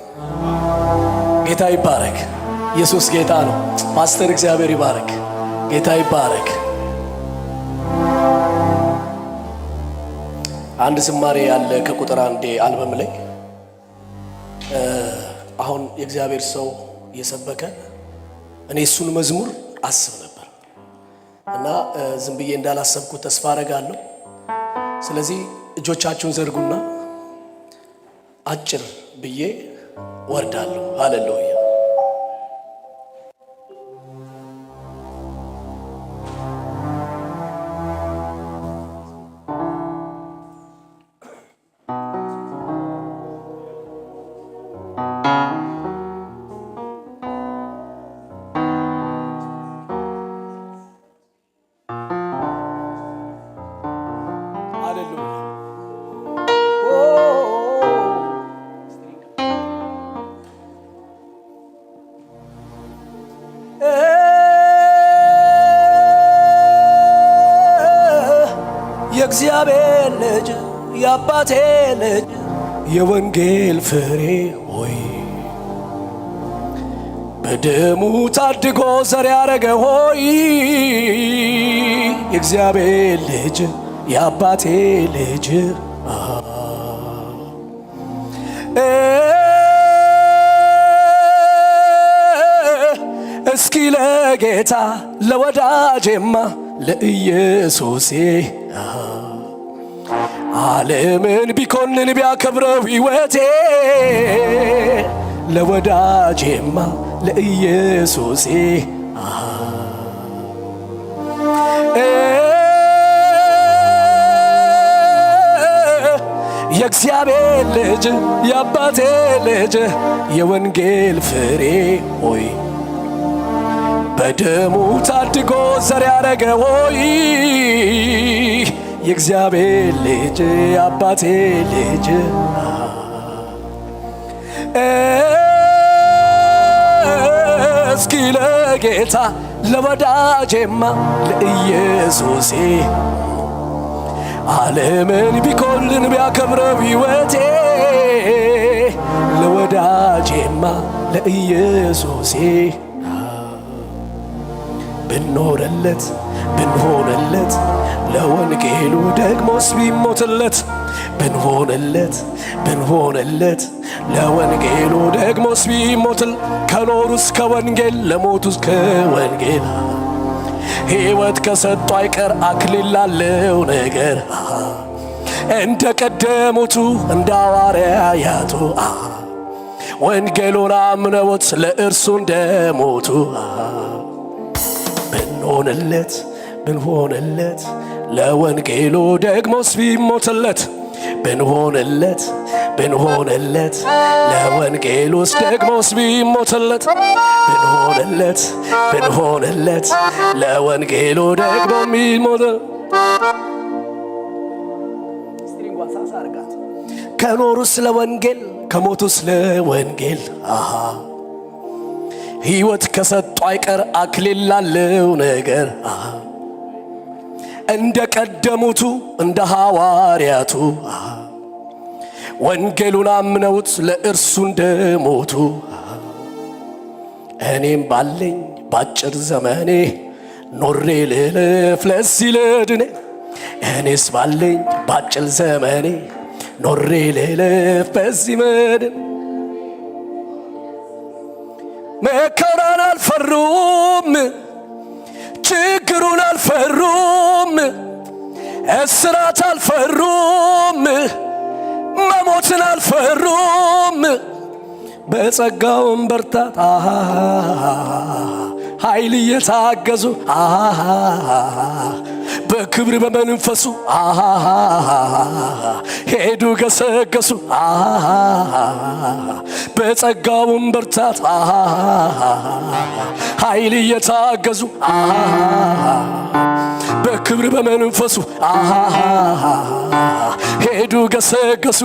ጌታ ይባረክ። ኢየሱስ ጌታ ነው። ፓስተር እግዚአብሔር ይባረክ። ጌታ ይባረክ። አንድ ዝማሬ ያለ ከቁጥር 1 አልበም ላይ አሁን የእግዚአብሔር ሰው እየሰበከ እኔ እሱን መዝሙር አስብ ነበር እና ዝም ብዬ እንዳላሰብኩት ተስፋ አደርጋለሁ። ስለዚህ እጆቻችሁን ዘርጉና አጭር ብዬ ወርዳለሁ። ሃሌሉያ የእግዚአብሔር ልጅ የአባቴ ልጅ የወንጌል ፍሬ ሆይ በደሙ ታድጎ ዘር ያረገ ሆይ የእግዚአብሔር ልጅ የአባቴ ልጅ እስኪ ለጌታ ለወዳጄማ ለኢየሱሴ ዓለምን ቢኮንን ቢያከብረው ሕይወቴ ለወዳጄማ ለኢየሱሴ የእግዚአብሔር ልጅ የአባቴ ልጅ የወንጌል ፍሬ ሆይ በደሙ ታድጎ ዘር ያረገ ሆይ የእግዚአብሔር ልጅ የአባቴ ልጅ እስኪ ለጌታ ለወዳጄማ ለኢየሱሴ ዓለምን ቢኮንን ቢያከብረው ሕይወቴ ለወዳጄማ ለኢየሱሴ ብንኖርለት ብንሆንለት ለወንጌሉ ደግሞስ ቢሞትለት ብንሆንለት ለወንጌሉ ደግሞስ ቢሞትል ከኖሩስ ከወንጌል ለሞቱስ ከወንጌል ሕይወት ከሰጡ አይቀር አክሊል ላለው ነገር እንደ ቀደሙቱ እንደ ሐዋርያቱ ወንጌሉን አምነውት ለእርሱ እንደሞቱ ብንሆንለት ለወንጌሉ ደግሞስ ቢሞትለት ብንሆንለት ለወንጌሉስ ደግሞስ ቢሞትለት ብንሆንለት ለወንጌሉ ደግሞ ቢሞት ከኖሩስ ለወንጌል ከሞቱስ ለወንጌል ሕይወት ከሰጡ አይቀር አክሊል ላለው ነገር እንደ ቀደሙቱ እንደ ሐዋርያቱ ወንጌሉን አምነውት ለእርሱ እንደሞቱ እኔም ባለኝ ባጭር ዘመኔ ኖሬ ልለፍ ለዚህ ልድን እኔስ ባለኝ ባጭር ዘመኔ ኖሬ ልለፍ በዚህ መድን መከራን አልፈሩም ችግሩን አልፈሩም እስራት አልፈሩም መሞትን አልፈሩም በጸጋውም በርታት ኃይል እየታገዙ በክብር በመንፈሱ ሄዱ ገሰገሱ በጸጋውም በርታት ኃይል እየታገዙ በክብር በመንፈሱ ሄዱ ገሰገሱ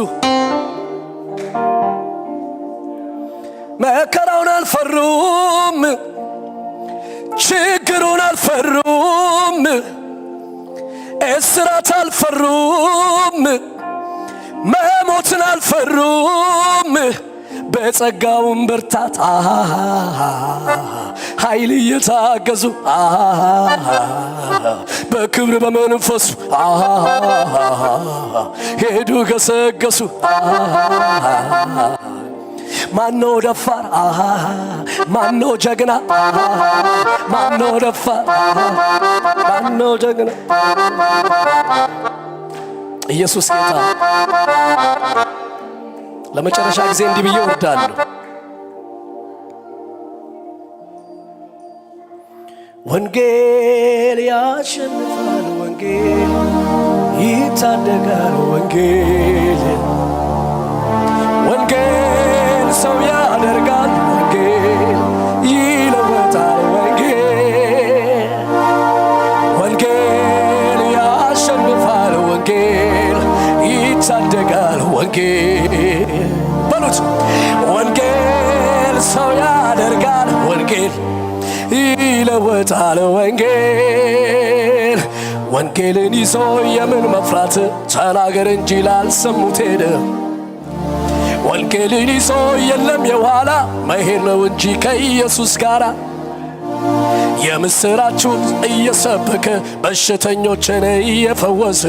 መከራውን አልፈሩም ችግሩን አልፈሩም እስራት አልፈሩም መሞትን አልፈሩም በጸጋውም በርታት ኃይል እየታገዙ በክብር በመንፈሱ ሄዱ ገሰገሱ ማነው ደፋር ማነው ጀግና ማነው ደፋር ማነው ጀግና ኢየሱስ ጌታ ለመጨረሻ ጊዜ እንዲህ ብዬ ወርዳለሁ ወንጌል ያሸንፋል ወንጌል ይታደጋል ወንጌል ሰው ያደርጋል ወንጌል ይለወጣል ወንጌል ወንጌል ያሸንፋል ወንጌል ይታደጋል ወንጌል በሉት ወንጌል ሰው ያደርጋል ወንጌል ይለወጣል ወንጌል ወንጌልን ይዞ የምን መፍራት ተናገር እንጂ ላልሰሙት ሄደ ወንጌልን ይዞ የለም የኋላ መሄድ ነው እንጂ ከኢየሱስ ጋር የምስራቹን እየሰበከ በሽተኞችን እየፈወሰ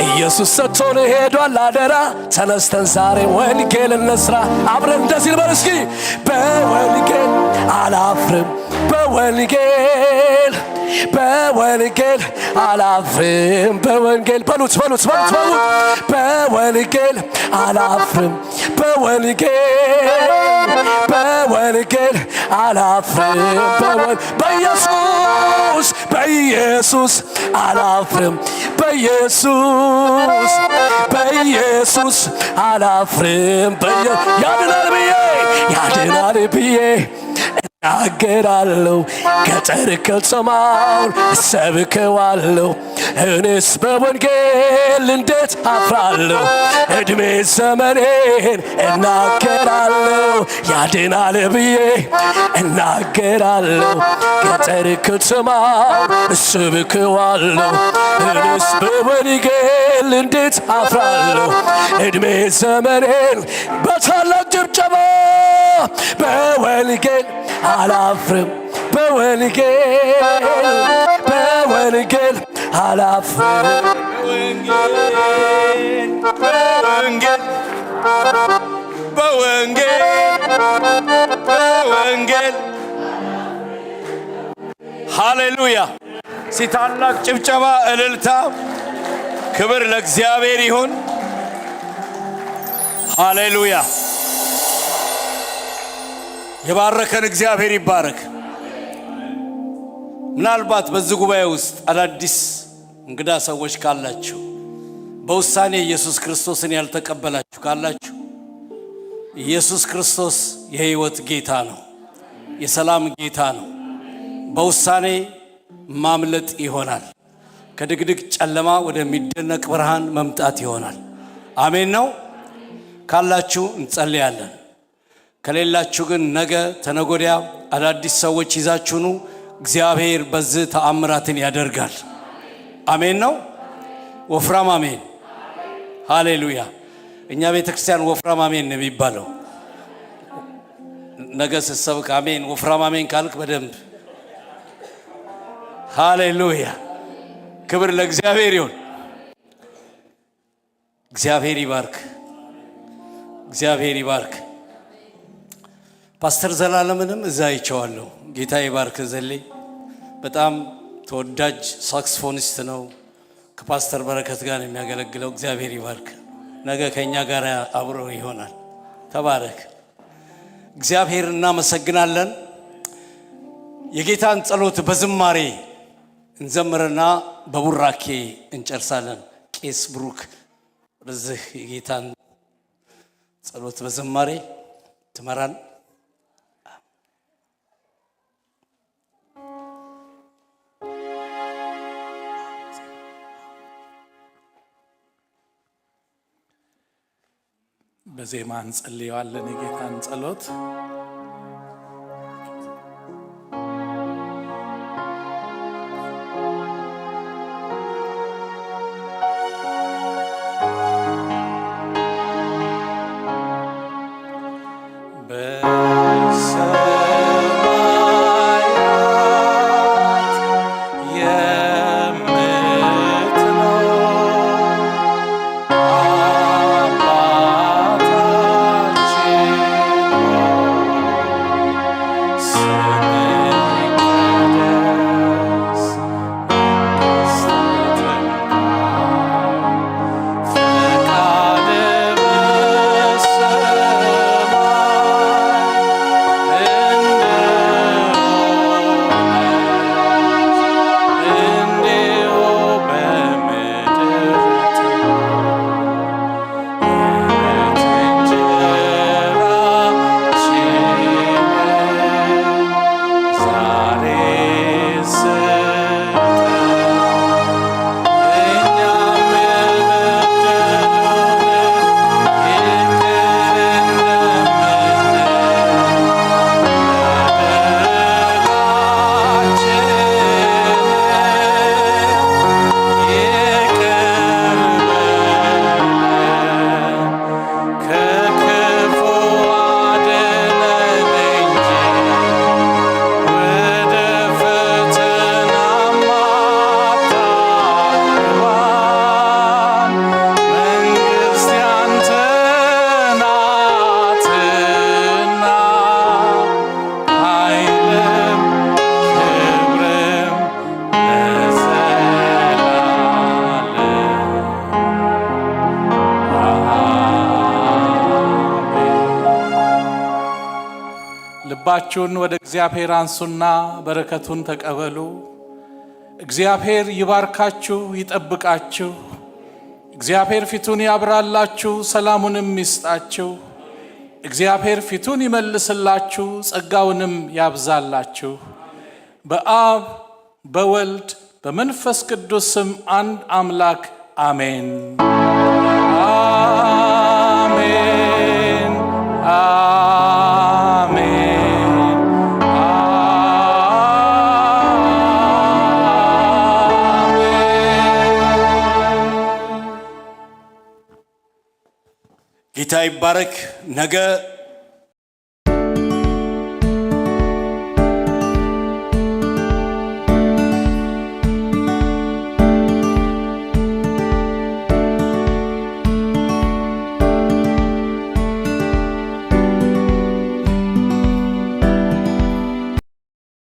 ኢየሱስ ሰጥቶን ሄዷል አደራ ተነስተን ዛሬ ወንጌል እንስራ አብረን እንደዚህ ልበል እስኪ በወንጌል አላፍርም በወንጌል አላፍርም በወንጌል በሉት በወንጌል አላፍርም በወንጌል አላፍርም በኢየሱስ አላፍርም በኢየሱስ አላፍርም ያድናል ብዬ እናገራለሁ ገጠር ከተማውን እሰብከዋለሁ እኔስ በወንጌል እንዴት አፍራለሁ እድሜ ዘመኔን እናገራለሁ ያድናል ብዬ እናገራለሁ ገጠር ከተማውን እሰብከዋለሁ እኔስ በወንጌል እንዴት አፍራለሁ እድሜ ዘመኔን በታላቅ ጭብጨባ በወንጌል አላፍርም በወንጌል አላፍርም በወንጌል ሃሌሉያ ሲታላቅ ጭብጨባ እልልታ ክብር ለእግዚአብሔር ይሁን ሃሌሉያ የባረከን እግዚአብሔር ይባረክ ምናልባት በዚህ ጉባኤ ውስጥ አዳዲስ እንግዳ ሰዎች ካላችሁ በውሳኔ ኢየሱስ ክርስቶስን ያልተቀበላችሁ ካላችሁ ኢየሱስ ክርስቶስ የሕይወት ጌታ ነው የሰላም ጌታ ነው በውሳኔ ማምለጥ ይሆናል ከድቅድቅ ጨለማ ወደሚደነቅ ብርሃን መምጣት ይሆናል አሜን ነው ካላችሁ እንጸልያለን ከሌላችሁ ግን ነገ ተነጎዲያ አዳዲስ ሰዎች ይዛችሁ ኑ እግዚአብሔር በዚህ ተአምራትን ያደርጋል አሜን ነው ወፍራም አሜን ሃሌሉያ እኛ ቤተክርስቲያን ወፍራም አሜን ነው የሚባለው ነገ ስትሰብክ አሜን ወፍራም አሜን ካልክ በደንብ ሃሌሉያ ክብር ለእግዚአብሔር ይሁን እግዚአብሔር ይባርክ ፓስተር ዘላለምንም እዛ አይቼዋለሁ ጌታ ይባርክ ዘልይ በጣም ተወዳጅ ሳክስፎኒስት ነው ከፓስተር በረከት ጋር የሚያገለግለው እግዚአብሔር ይባርክ ነገ ከኛ ጋር አብሮ ይሆናል ተባረክ እግዚአብሔር እናመሰግናለን የጌታን ጸሎት በዝማሬ እንዘምርና በቡራኬ እንጨርሳለን ቄስ ብሩክ ወደዚህ የጌታን ጸሎት በዝማሬ ትመራን በዜማ እንጸልየዋለን የጌታን ጸሎት ልባችሁን ወደ እግዚአብሔር አንሱና በረከቱን ተቀበሉ። እግዚአብሔር ይባርካችሁ ይጠብቃችሁ። እግዚአብሔር ፊቱን ያብራላችሁ ሰላሙንም ይስጣችሁ። እግዚአብሔር ፊቱን ይመልስላችሁ ጸጋውንም ያብዛላችሁ። በአብ በወልድ በመንፈስ ቅዱስ ስም አንድ አምላክ አሜን። አሜን አሜን ጌታ ይባረክ። ነገ